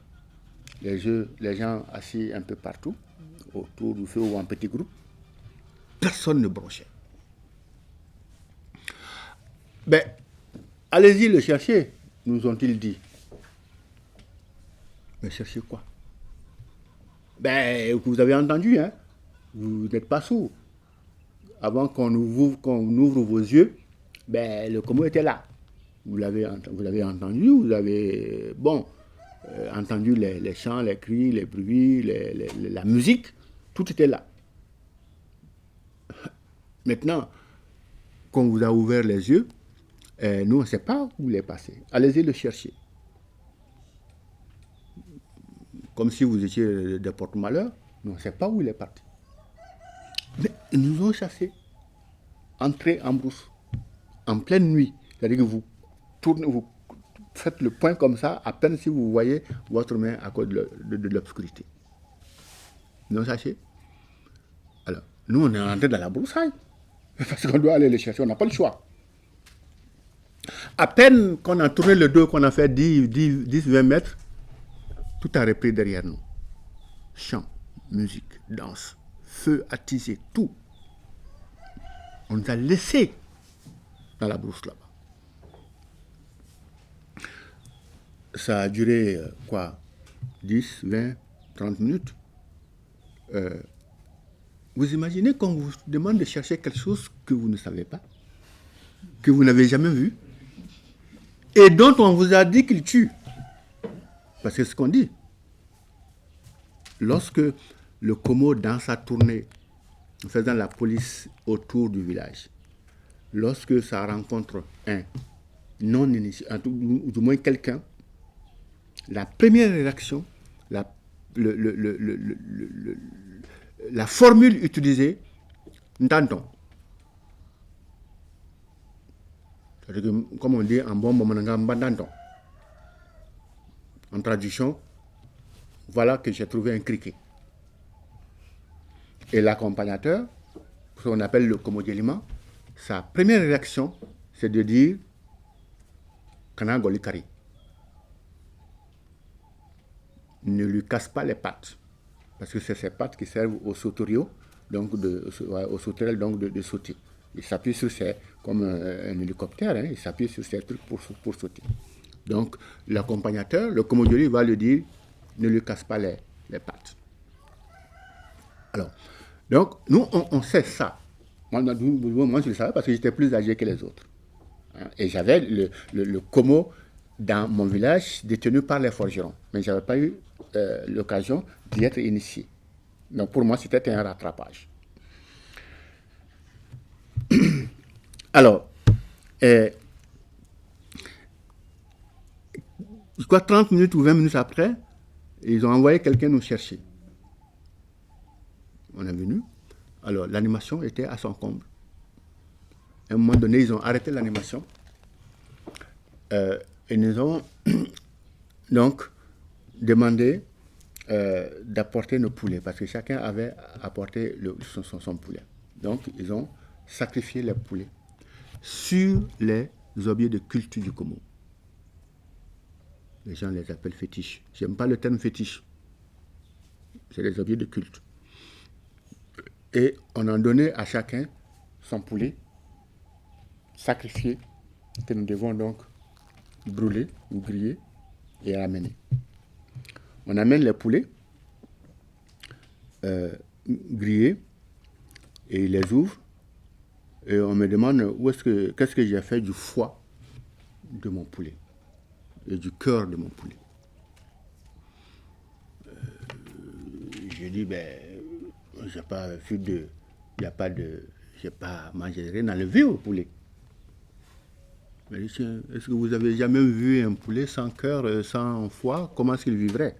les gens assis un peu partout, autour du feu ou en petits groupes. Personne ne bronchait. Ben, allez-y le chercher, nous ont-ils dit. Mais chercher quoi? Ben, vous avez entendu, hein? vous n'êtes pas sourd. Avant qu'on ouvre vos yeux, ben, le Como était là. Vous l'avez entendu, vous avez entendu les chants, les cris, les bruits, la musique, tout était là. Maintenant qu'on vous a ouvert les yeux, nous on ne sait pas où il est passé. Allez-y le chercher. Comme si vous étiez des porte-malheurs, nous on ne sait pas où il est parti. Mais ils nous ont chassés. Entrez en brousse, en pleine nuit. C'est-à-dire que vous tournez, vous faites le point comme ça, à peine si vous voyez votre main à cause de l'obscurité. Ils nous ont chassés. Alors, nous on est rentrés dans la broussaille. Parce qu'on doit aller les chercher, on n'a pas le choix. À peine qu'on a tourné le dos, qu'on a fait 10-20 mètres, tout a repris derrière nous. Chant, musique, danse, feu attisé, tout. On nous a laissés dans la brousse là-bas. Ça a duré, 10, 20, 30 minutes. Vous imaginez qu'on vous demande de chercher quelque chose que vous ne savez pas, que vous n'avez jamais vu, et dont on vous a dit qu'il tue. Parce que c'est ce qu'on dit. Lorsque le Como, dans sa tournée, en faisant la police autour du village, lorsque ça rencontre un non-initié, ou du moins quelqu'un, la première réaction, la formule utilisée, Ntanton. C'est-à-dire que, comme on dit en bon moment, en traduction, voilà que j'ai trouvé un criquet. Et l'accompagnateur, ce qu'on appelle le Komodjelima, sa première réaction, c'est de dire Kana Golikari. Ne lui casse pas les pattes, parce que c'est ces pattes qui servent au sauterio, donc au sauterelle, donc de sauter. Il s'appuie sur ces, comme un hélicoptère, il s'appuie sur ces trucs pour sauter. Donc l'accompagnateur, le Komodjoli, va lui dire ne lui casse pas les pattes. Alors, donc nous on sait ça. Moi je le savais parce que j'étais plus âgé que les autres. Et j'avais le Como dans mon village détenu par les forgerons. Mais je n'avais pas eu l'occasion d'y être initié. Donc pour moi, c'était un rattrapage. Alors, je crois 30 minutes ou 20 minutes après, ils ont envoyé quelqu'un nous chercher. On est venu. Alors, l'animation était à son comble. À un moment donné, ils ont arrêté l'animation. Et nous ont donc demandé d'apporter nos poulets, parce que chacun avait apporté son poulet. Donc, ils ont sacrifié les poulets sur les objets de culte du Como. Les gens les appellent fétiches. Je n'aime pas le terme fétiche. C'est des objets de culte. Et on en donnait à chacun son poulet sacrifié, que nous devons donc brûler ou griller et ramener. On amène les poulets grillés et ils les ouvre et on me demande qu'est-ce que j'ai fait du foie de mon poulet et du cœur de mon poulet. Je dis j'ai pas vu j'ai pas mangé rien dans le vieux au poulet. Mais est-ce que vous avez jamais vu un poulet sans cœur, sans foie? Comment est-ce qu'il vivrait?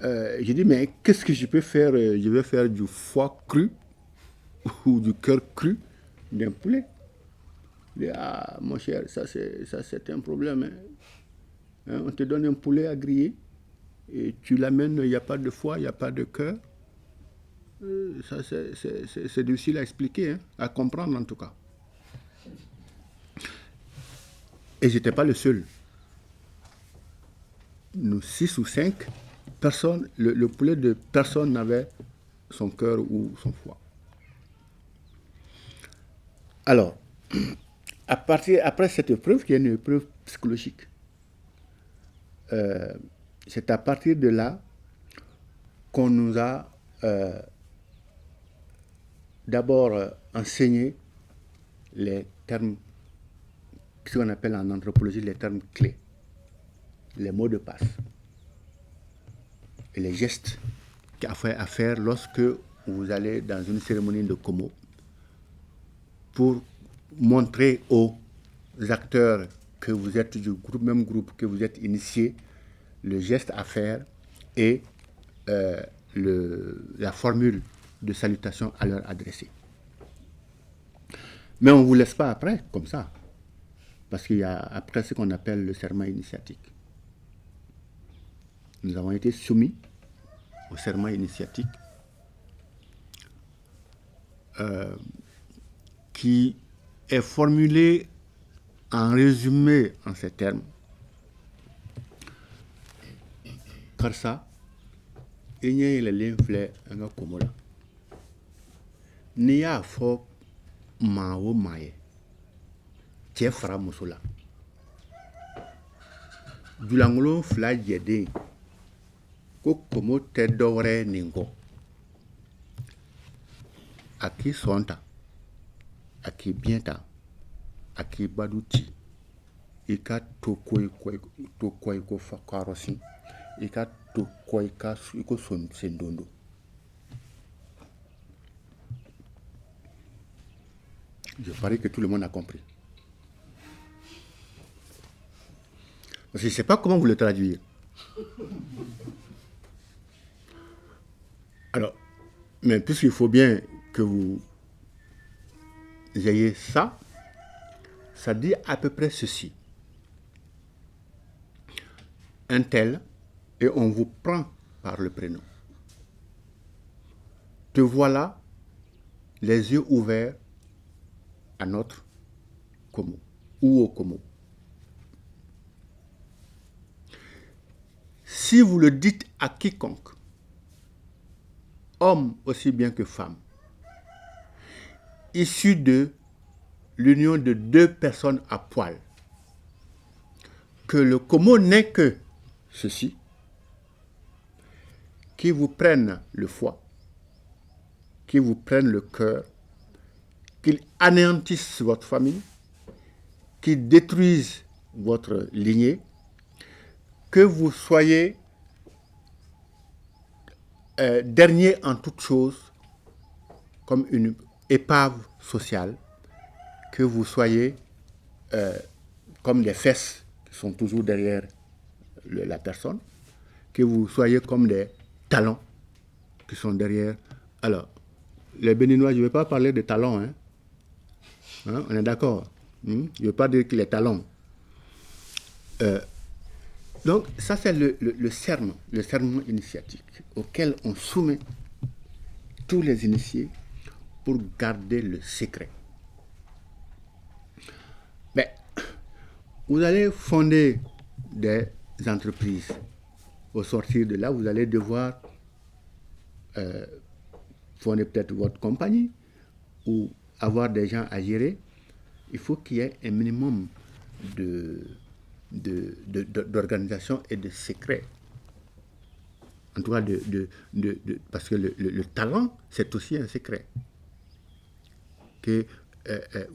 J'ai dit, mais qu'est-ce que je peux faire? Je vais faire du foie cru ou du cœur cru d'un poulet. Il dit, ah, mon cher, ça c'est un problème. Hein, on te donne un poulet à griller et tu l'amènes, il n'y a pas de foie, il n'y a pas de cœur. Ça, c'est difficile à expliquer, à comprendre en tout cas. Et je n'étais pas le seul. Nous, 6 ou 5 personnes, le poulet de personne n'avait son cœur ou son foie. Alors, après cette épreuve, qui est une épreuve psychologique, c'est à partir de là qu'on nous a d'abord enseigné les termes, ce qu'on appelle en anthropologie les termes clés, les mots de passe et les gestes à faire lorsque vous allez dans une cérémonie de Komo pour montrer aux acteurs que vous êtes du groupe, même groupe, que vous êtes initié, le geste à faire et la formule de salutation à leur adresser. Mais on ne vous laisse pas après, comme ça, parce qu'il y a après ce qu'on appelle le serment initiatique. Nous avons été soumis au serment initiatique qui est formulé en résumé en ces termes. Karsa, il y a l'inflé en Komola. Ni a fo ma o maye. Tie fara musula. Dulangolo fla jede. Ko komo te dore ningo. Aki sonta. Aki bienta. Aki baduti. Ika tokoi ko fakarosi. Ika tokoi ka iko son sendondo. Je parie que tout le monde a compris. Parce que je ne sais pas comment vous le traduire. Alors, mais puisqu'il faut bien que vous ayez ça, ça dit à peu près ceci. Un tel, et on vous prend par le prénom. Te voilà, les yeux ouverts à notre Komo, ou au Komo. Si vous le dites à quiconque, homme aussi bien que femme, issu de l'union de deux personnes à poil, que le Komo n'est que ceci, qui vous prennent le foie, qui vous prennent le cœur, qu'ils anéantissent votre famille, qu'ils détruisent votre lignée, que vous soyez dernier en toutes choses, comme une épave sociale, que vous soyez comme des fesses qui sont toujours derrière la personne, que vous soyez comme des talons qui sont derrière. Alors, les Béninois, je ne vais pas parler de talons, hein. On est d'accord. Je ne veux pas dire que les talons. Donc, ça, c'est le serment initiatique auquel on soumet tous les initiés pour garder le secret. Mais, vous allez fonder des entreprises. Au sortir de là, vous allez devoir fonder peut-être votre compagnie ou avoir des gens à gérer. Il faut qu'il y ait un minimum d'organisation et de secret. En tout cas, parce que le talent, c'est aussi un secret. Que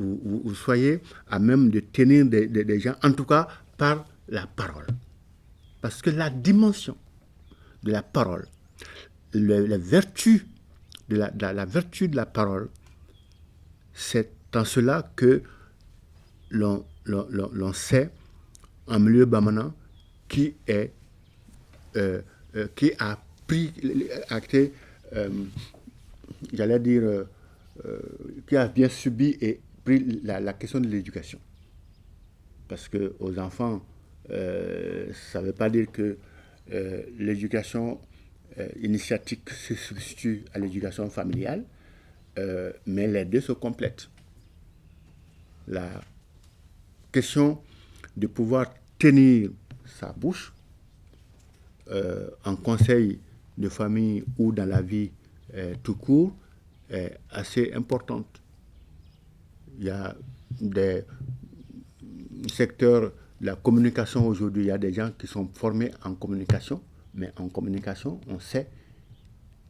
vous soyez à même de tenir des gens, en tout cas par la parole. Parce que la dimension de la parole, la vertu la vertu de la parole, c'est en cela que l'on sait en milieu bamana qui a pris, j'allais dire, qui a bien subi et pris la question de l'éducation. Parce que aux enfants, ça ne veut pas dire que l'éducation initiatique se substitue à l'éducation familiale, mais les deux se complètent. La question de pouvoir tenir sa bouche en conseil de famille ou dans la vie tout court est assez importante. Il y a des secteurs de la communication aujourd'hui, il y a des gens qui sont formés en communication, mais en communication, on sait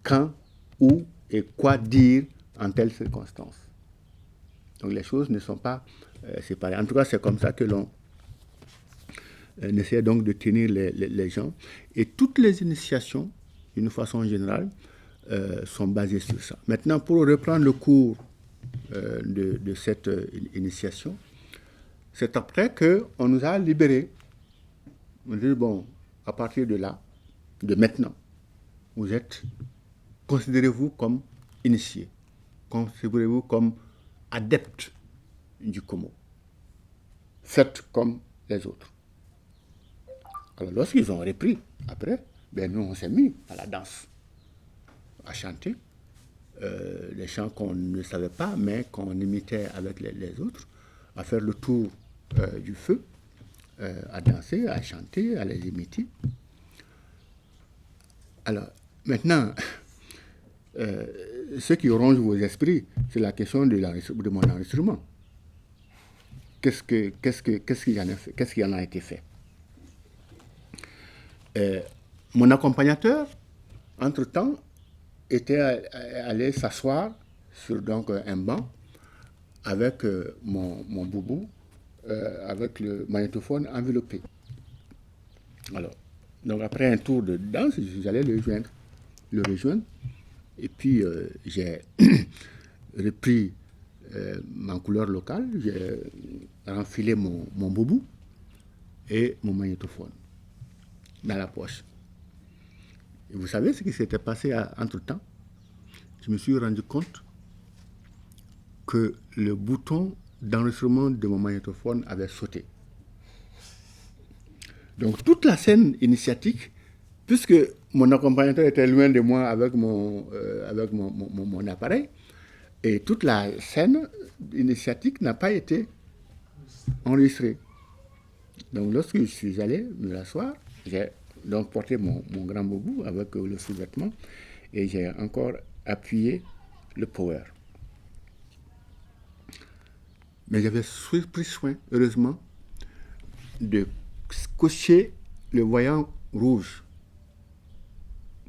quand, où et quoi dire en telle circonstance. Donc les choses ne sont pas séparées. En tout cas, c'est comme ça que l'on essaie donc de tenir les gens. Et toutes les initiations, d'une façon générale, sont basées sur ça. Maintenant, pour reprendre le cours de cette initiation, c'est après qu'on nous a libérés. On dit, bon, à partir de là, de maintenant, vous êtes, considérez-vous comme initié, considérez-vous comme adepte du Komo. Faites comme les autres. Alors lorsqu'ils ont repris, après, ben nous on s'est mis à la danse, à chanter les chants qu'on ne savait pas, mais qu'on imitait avec les autres, à faire le tour du feu, à danser, à chanter, à les imiter. Alors, maintenant, ce qui ronge vos esprits, c'est la question de mon enregistrement. Qu'est-ce qu'il en a été fait? Mon accompagnateur, entre-temps, était allé s'asseoir sur donc, un banc avec mon boubou, avec le magnétophone enveloppé. Alors, donc après un tour de danse, j'allais le rejoindre. Et puis, j'ai repris ma couleur locale, j'ai enfilé mon boubou et mon magnétophone dans la poche. Et vous savez ce qui s'était passé entre-temps? Je me suis rendu compte que le bouton d'enregistrement de mon magnétophone avait sauté. Donc toute la scène initiatique, puisque mon accompagnateur était loin de moi avec mon appareil, et toute la scène initiatique n'a pas été enregistrée. Donc lorsque je suis allé me rasseoir, j'ai donc porté mon grand boubou avec le sous-vêtement et j'ai encore appuyé le power. Mais j'avais pris soin, heureusement, de cocher le voyant rouge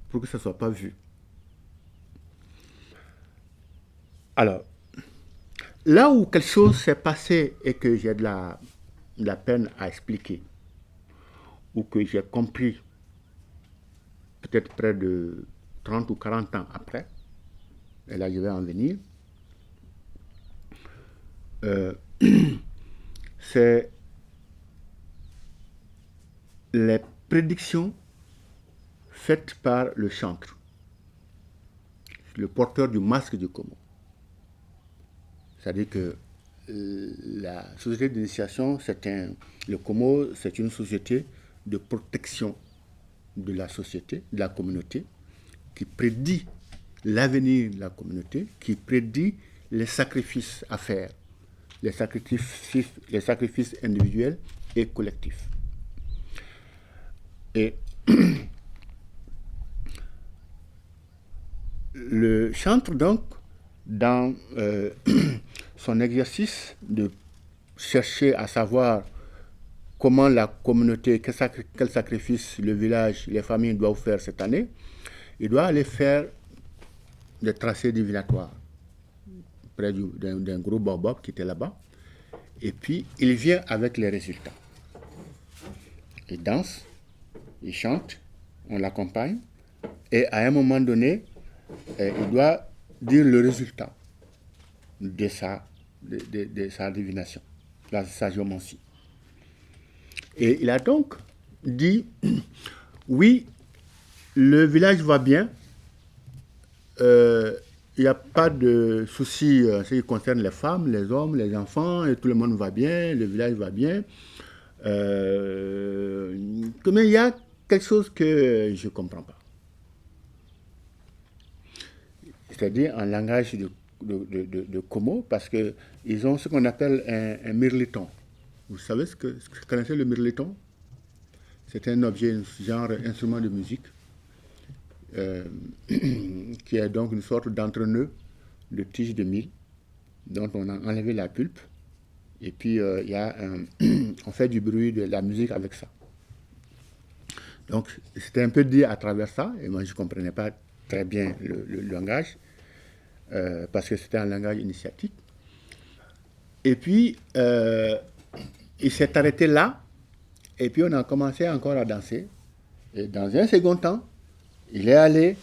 pour que ça ne soit pas vu. Alors, là où quelque chose s'est passé et que j'ai de la peine à expliquer, ou que j'ai compris peut-être près de 30 ou 40 ans après, et là je vais en venir, c'est les prédictions faites par le chantre, le porteur du masque du Komo. C'est-à-dire que la société d'initiation, le Komo, c'est une société de protection de la société, de la communauté, qui prédit l'avenir de la communauté, qui prédit les sacrifices à faire, les sacrifices individuels et collectifs. Et le chantre, donc, dans son exercice de chercher à savoir comment la communauté, quel sacrifice le village, les familles doivent faire cette année, il doit aller faire des tracés divinatoires près d'un gros baobab qui était là-bas. Et puis, il vient avec les résultats. Il danse, il chante, on l'accompagne, et à un moment donné, il doit dire le résultat de sa divination, de sa géomancie. Et il a donc dit, oui, le village va bien, il n'y a pas de soucis en ce qui concerne les femmes, les hommes, les enfants, et tout le monde va bien, le village va bien. Mais il y a quelque chose que je ne comprends pas. C'est-à-dire en langage de Komo, parce qu'ils ont ce qu'on appelle un mirliton. Vous savez ce que connaissez le mirliton? C'est un objet, genre instrument de musique, qui est donc une sorte d'entre-nœud de tige de mil, dont on a enlevé la pulpe, et puis on fait du bruit, de la musique avec ça. Donc c'était un peu dit à travers ça, et moi je ne comprenais pas très bien le langage, parce que c'était un langage initiatique. Et puis, il s'est arrêté là, et puis on a commencé encore à danser. Et dans un second temps, il est allé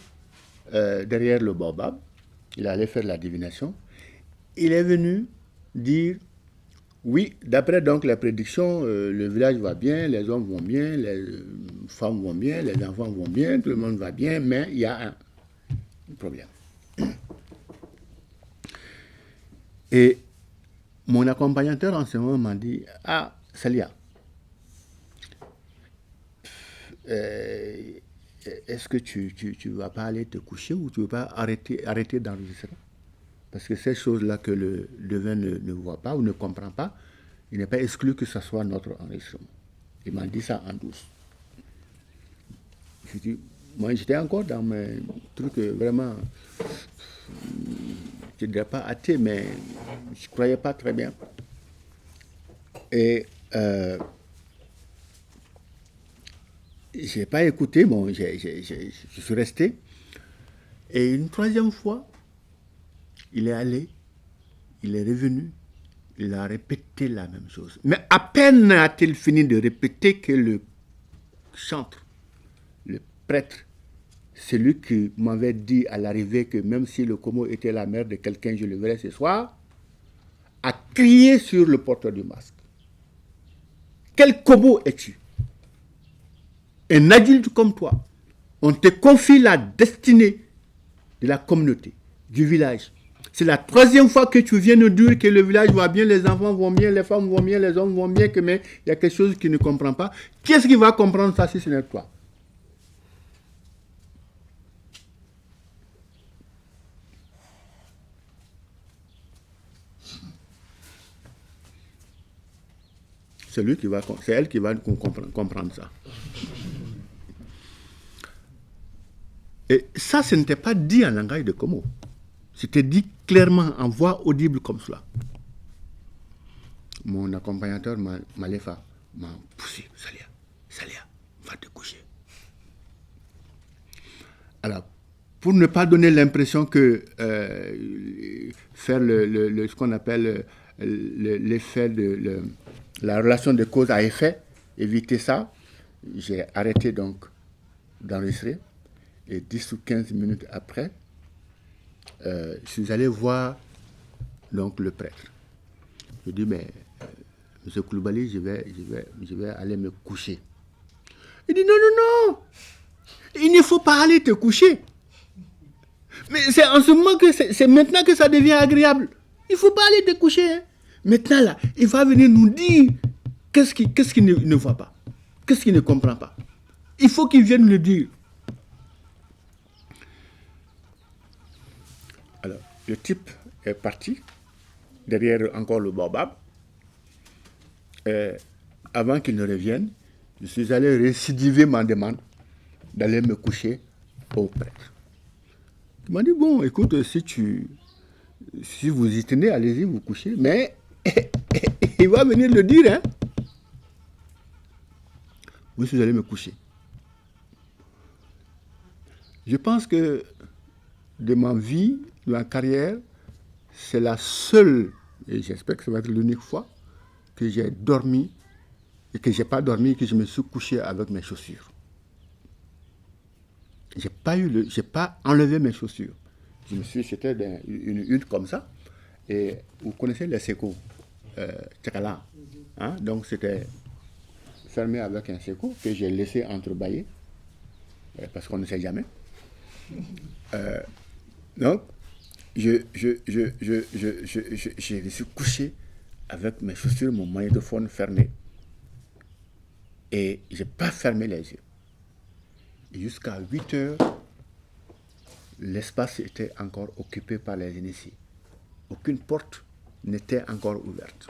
derrière le baobab, il est allé faire la divination. Il est venu dire, oui, d'après donc la prédiction, le village va bien, les hommes vont bien, les femmes vont bien, les enfants vont bien, tout le monde va bien, mais il y a un problème. Et mon accompagnateur en ce moment m'a dit, ah, Salia, est-ce que tu vas pas aller te coucher ou tu ne veux pas arrêter d'enregistrer? Parce que ces choses-là que le devin ne voit pas ou ne comprend pas, il n'est pas exclu que ce soit notre enregistrement. Il m'a dit ça en douce. Je dis, moi j'étais encore dans mes trucs vraiment, je ne dirais pas athée, mais je ne croyais pas très bien. Et je n'ai pas écouté, bon, je suis resté. Et une troisième fois, il est allé, il est revenu, il a répété la même chose. Mais à peine a-t-il fini de répéter que le chantre, le prêtre, celui qui m'avait dit à l'arrivée que même si le Komo était la mère de quelqu'un, je le verrai ce soir, a crié sur le porteur du masque. Quel Komo es-tu? Un adulte comme toi, on te confie la destinée de la communauté, du village. C'est la troisième fois que tu viens nous dire que le village va bien, les enfants vont bien, les femmes vont bien, les hommes vont bien, mais il y a quelque chose qui ne comprend pas. Qui est-ce qui va comprendre ça si ce n'est toi? C'est elle qui va comprendre ça. Et ça, ce n'était pas dit en langage de Komo. C'était dit clairement en voix audible comme cela. Mon accompagnateur Malefa m'a poussé. Salia, va te coucher. Alors, pour ne pas donner l'impression que faire ce qu'on appelle l'effet de la relation de cause à effet, éviter ça, j'ai arrêté donc d'enregistrer. Et 10 ou 15 minutes après, je suis allé voir donc le prêtre. Je dis, mais M. Koulibaly, je vais aller me coucher. Il dit, non, il ne faut pas aller te coucher. Mais c'est en ce moment que c'est maintenant que ça devient agréable. Il ne faut pas aller te coucher. Hein. Maintenant, là, il va venir nous dire qu'est-ce qu'il ne voit pas, qu'est-ce qu'il ne comprend pas. Il faut qu'il vienne le dire. Alors, le type est parti, derrière encore le baobab. Avant qu'il ne revienne, je suis allé récidiver ma demande d'aller me coucher au prêtre. Il m'a dit, bon, écoute, si vous y tenez, allez-y vous coucher, mais il va venir le dire, hein. Je suis allé me coucher. Je pense que de ma vie, de ma carrière, c'est la seule, et j'espère que ça va être l'unique fois, que j'ai dormi, et que je n'ai pas dormi, et que je me suis couché avec mes chaussures. Je n'ai pas enlevé mes chaussures. C'était une hutte comme ça, et vous connaissez les sécos, tchakala, hein? Donc c'était fermé avec un séco que j'ai laissé entrebâillé, parce qu'on ne sait jamais. Donc, je suis couché avec mes chaussures, mon magnétophone fermé. Et je n'ai pas fermé les yeux. Et jusqu'à 8 heures, l'espace était encore occupé par les initiés. Aucune porte n'était encore ouverte.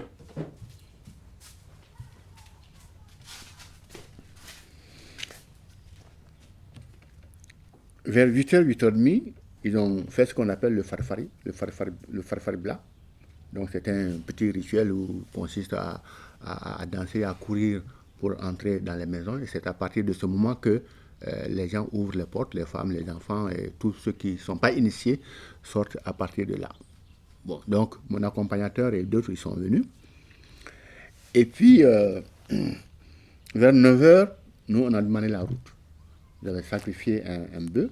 Vers 8h, 8h30, ils ont fait ce qu'on appelle le farfari blanc. Donc c'est un petit rituel où consiste à danser, à courir pour entrer dans les maisons. Et c'est à partir de ce moment que les gens ouvrent les portes, les femmes, les enfants et tous ceux qui ne sont pas initiés sortent à partir de là. Bon, donc mon accompagnateur et d'autres, ils sont venus. Et puis, vers 9h, nous, on a demandé la route. J'avais sacrifié un bœuf,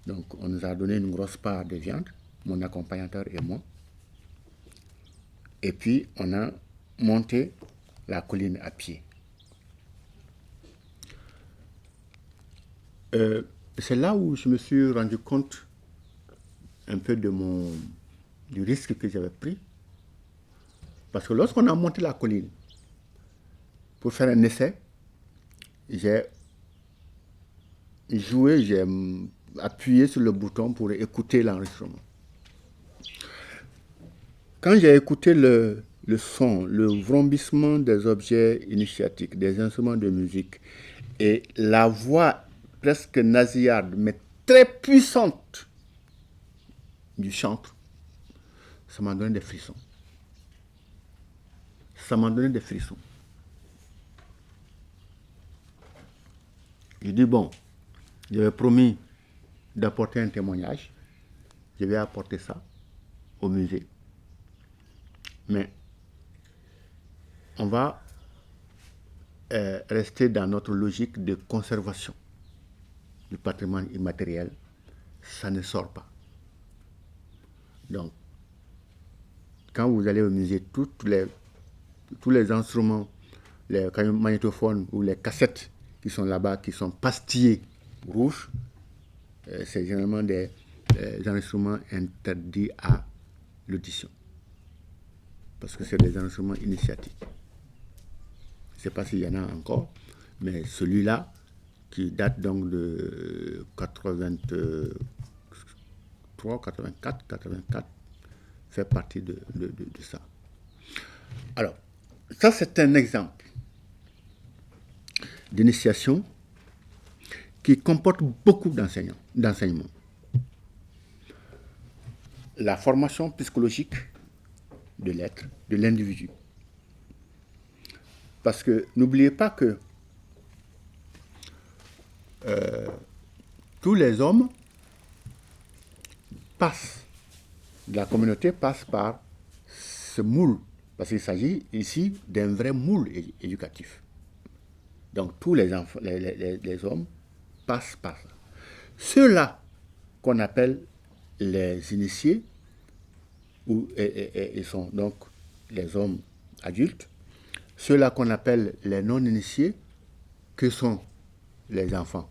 donc on nous a donné une grosse part de viande, mon accompagnateur et moi. Et puis, on a monté la colline à pied. C'est là où je me suis rendu compte un peu du risque que j'avais pris. Parce que lorsqu'on a monté la colline, pour faire un essai, j'ai appuyé sur le bouton pour écouter l'enregistrement. Quand j'ai écouté le son, le vrombissement des objets initiatiques, des instruments de musique, et la voix presque nasillarde, mais très puissante du chantre, ça m'a donné des frissons. Je dis, bon, j'avais promis d'apporter un témoignage, je vais apporter ça au musée. Mais on va rester dans notre logique de conservation du patrimoine immatériel. Ça ne sort pas. Donc, quand vous allez au musée, tous les instruments, les magnétophones ou les cassettes qui sont là-bas, qui sont pastillés rouges, c'est généralement des instruments interdits à l'audition. Parce que c'est des instruments initiatiques. Je ne sais pas s'il y en a encore, mais celui-là, qui date donc de 83, 84, fait partie de ça. Alors, ça c'est un exemple d'initiation qui comporte beaucoup d'enseignements. La formation psychologique de l'être, de l'individu. Parce que n'oubliez pas que tous les hommes la communauté passe par ce moule, parce qu'il s'agit ici d'un vrai moule éducatif. Donc tous les enfants, les hommes passent par ça. Ceux-là qu'on appelle les initiés, ils sont donc les hommes adultes, ceux-là qu'on appelle les non-initiés, que sont les enfants,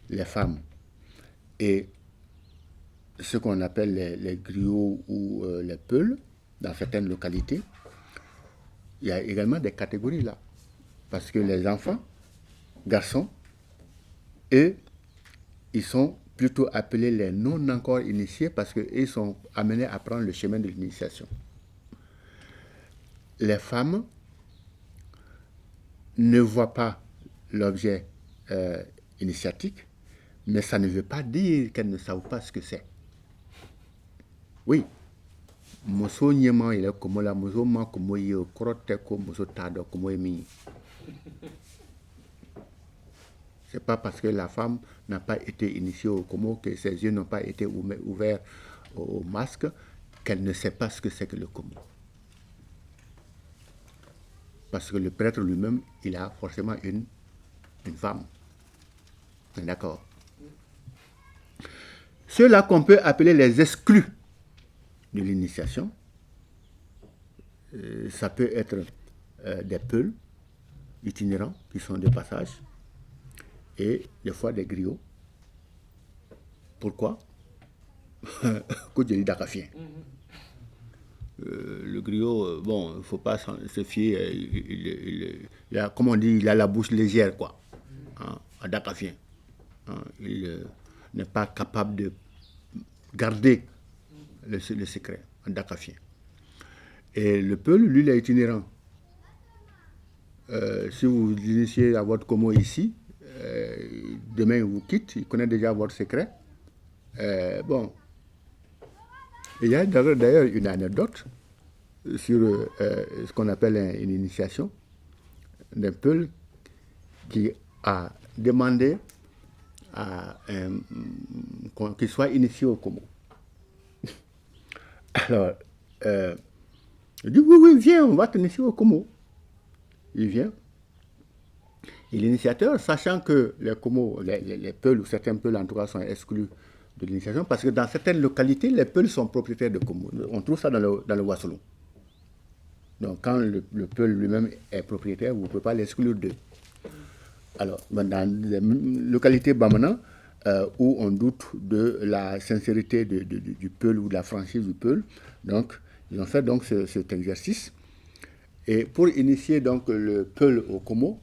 les femmes et ce qu'on appelle les griots ou les peuls dans certaines localités. Il y a également des catégories là. Parce que les enfants, garçons, eux, ils sont plutôt appelés les non encore initiés parce qu'ils sont amenés à prendre le chemin de l'initiation. Les femmes ne voient pas l'objet initiatique, mais ça ne veut pas dire qu'elles ne savent pas ce que c'est. Oui. Moso nyema ile komola moso ma komo ye korote ko moso tado komo emi. C'est pas parce que la femme n'a pas été initiée au komo, que ses yeux n'ont pas été ouverts au masque, qu'elle ne sait pas ce que c'est que le komo. Parce que le prêtre lui-même, il a forcément une femme. D'accord. Ceux-là qu'on peut appeler les exclus de l'initiation, ça peut être des peuls itinérants qui sont de passage et des fois des griots. Pourquoi? Le griot, bon, il ne faut pas se fier, il a, comme on dit, il a la bouche légère, quoi, hein, à Dakafien. Hein, il n'est pas capable de garder le secret, un Dakafien. Et le peul, lui, il est itinérant. Si vous initiez à votre Komo ici, demain il vous quitte, il connaît déjà votre secret. Bon. Il y a d'ailleurs une anecdote sur ce qu'on appelle une initiation d'un peul qui a demandé qu'il soit initié au Como. Alors, il dit, oui, viens, on va t'initier au Como. Il vient. Et l'initiateur, sachant que les Como, les Peuls, ou certains Peuls en tout cas, sont exclus de l'initiation, parce que dans certaines localités, les Peuls sont propriétaires de Como. On trouve ça dans le Wassoulou. Donc, quand le Peul lui-même est propriétaire, vous ne pouvez pas l'exclure d'eux. Alors, dans les localités Bamana, où on doute de la sincérité du Peul ou de la franchise du Peul, donc, ils ont fait donc cet exercice. Et pour initier donc le Peul au Como,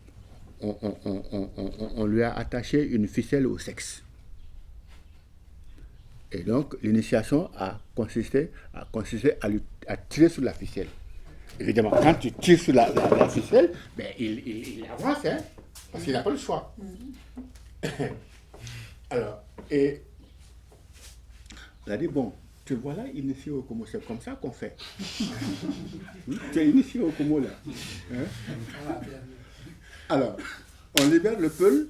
on lui a attaché une ficelle au sexe. Et donc, l'initiation a consisté à tirer sur la ficelle. Évidemment, quand tu tires sur la ficelle, ben, il avance, hein, parce qu'il n'a pas le choix. Alors, et il a dit, bon, tu vois là, initié au Como, c'est comme ça qu'on fait. Tu es initié au Como là. Hein? Alors, on libère le Peul.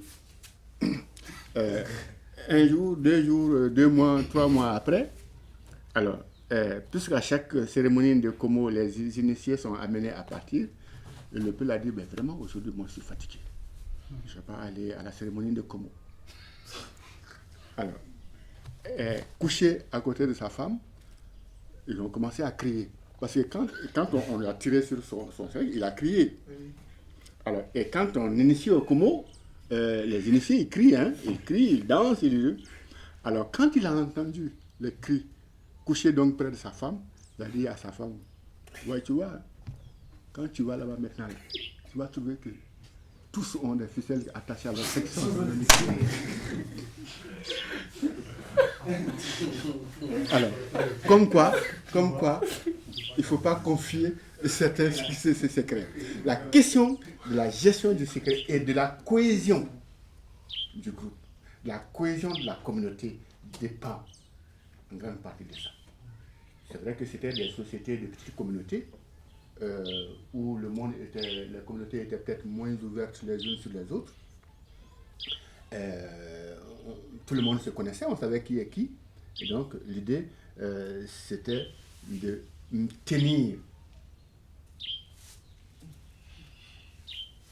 Un jour, 2 jours, 2 mois, 3 mois après. Alors, puisqu'à chaque cérémonie de Como, les initiés sont amenés à partir, le Peul a dit, ben, vraiment, aujourd'hui, moi, je suis fatigué. Je ne vais pas aller à la cérémonie de Como. Alors, couché à côté de sa femme, ils ont commencé à crier. Parce que quand on lui a tiré sur son sexe, il a crié. Alors, et quand on initie au Como, les initiés, ils crient, hein, ils dansent, Alors, quand il a entendu les cris, couché donc près de sa femme, il a dit à sa femme, ouais, tu vois, quand tu vas là-bas maintenant, tu vas trouver que tous ont des ficelles attachées à leur sexe. Alors, comme quoi, il ne faut pas confier certains secrets. La question de la gestion du secret et de la cohésion du groupe, la cohésion de la communauté dépend en grande partie de ça. C'est vrai que c'était des sociétés de petites communautés où les communautés étaient peut-être moins ouvertes les unes sur les autres. Tout le monde se connaissait, on savait qui est qui. Et donc l'idée, c'était de tenir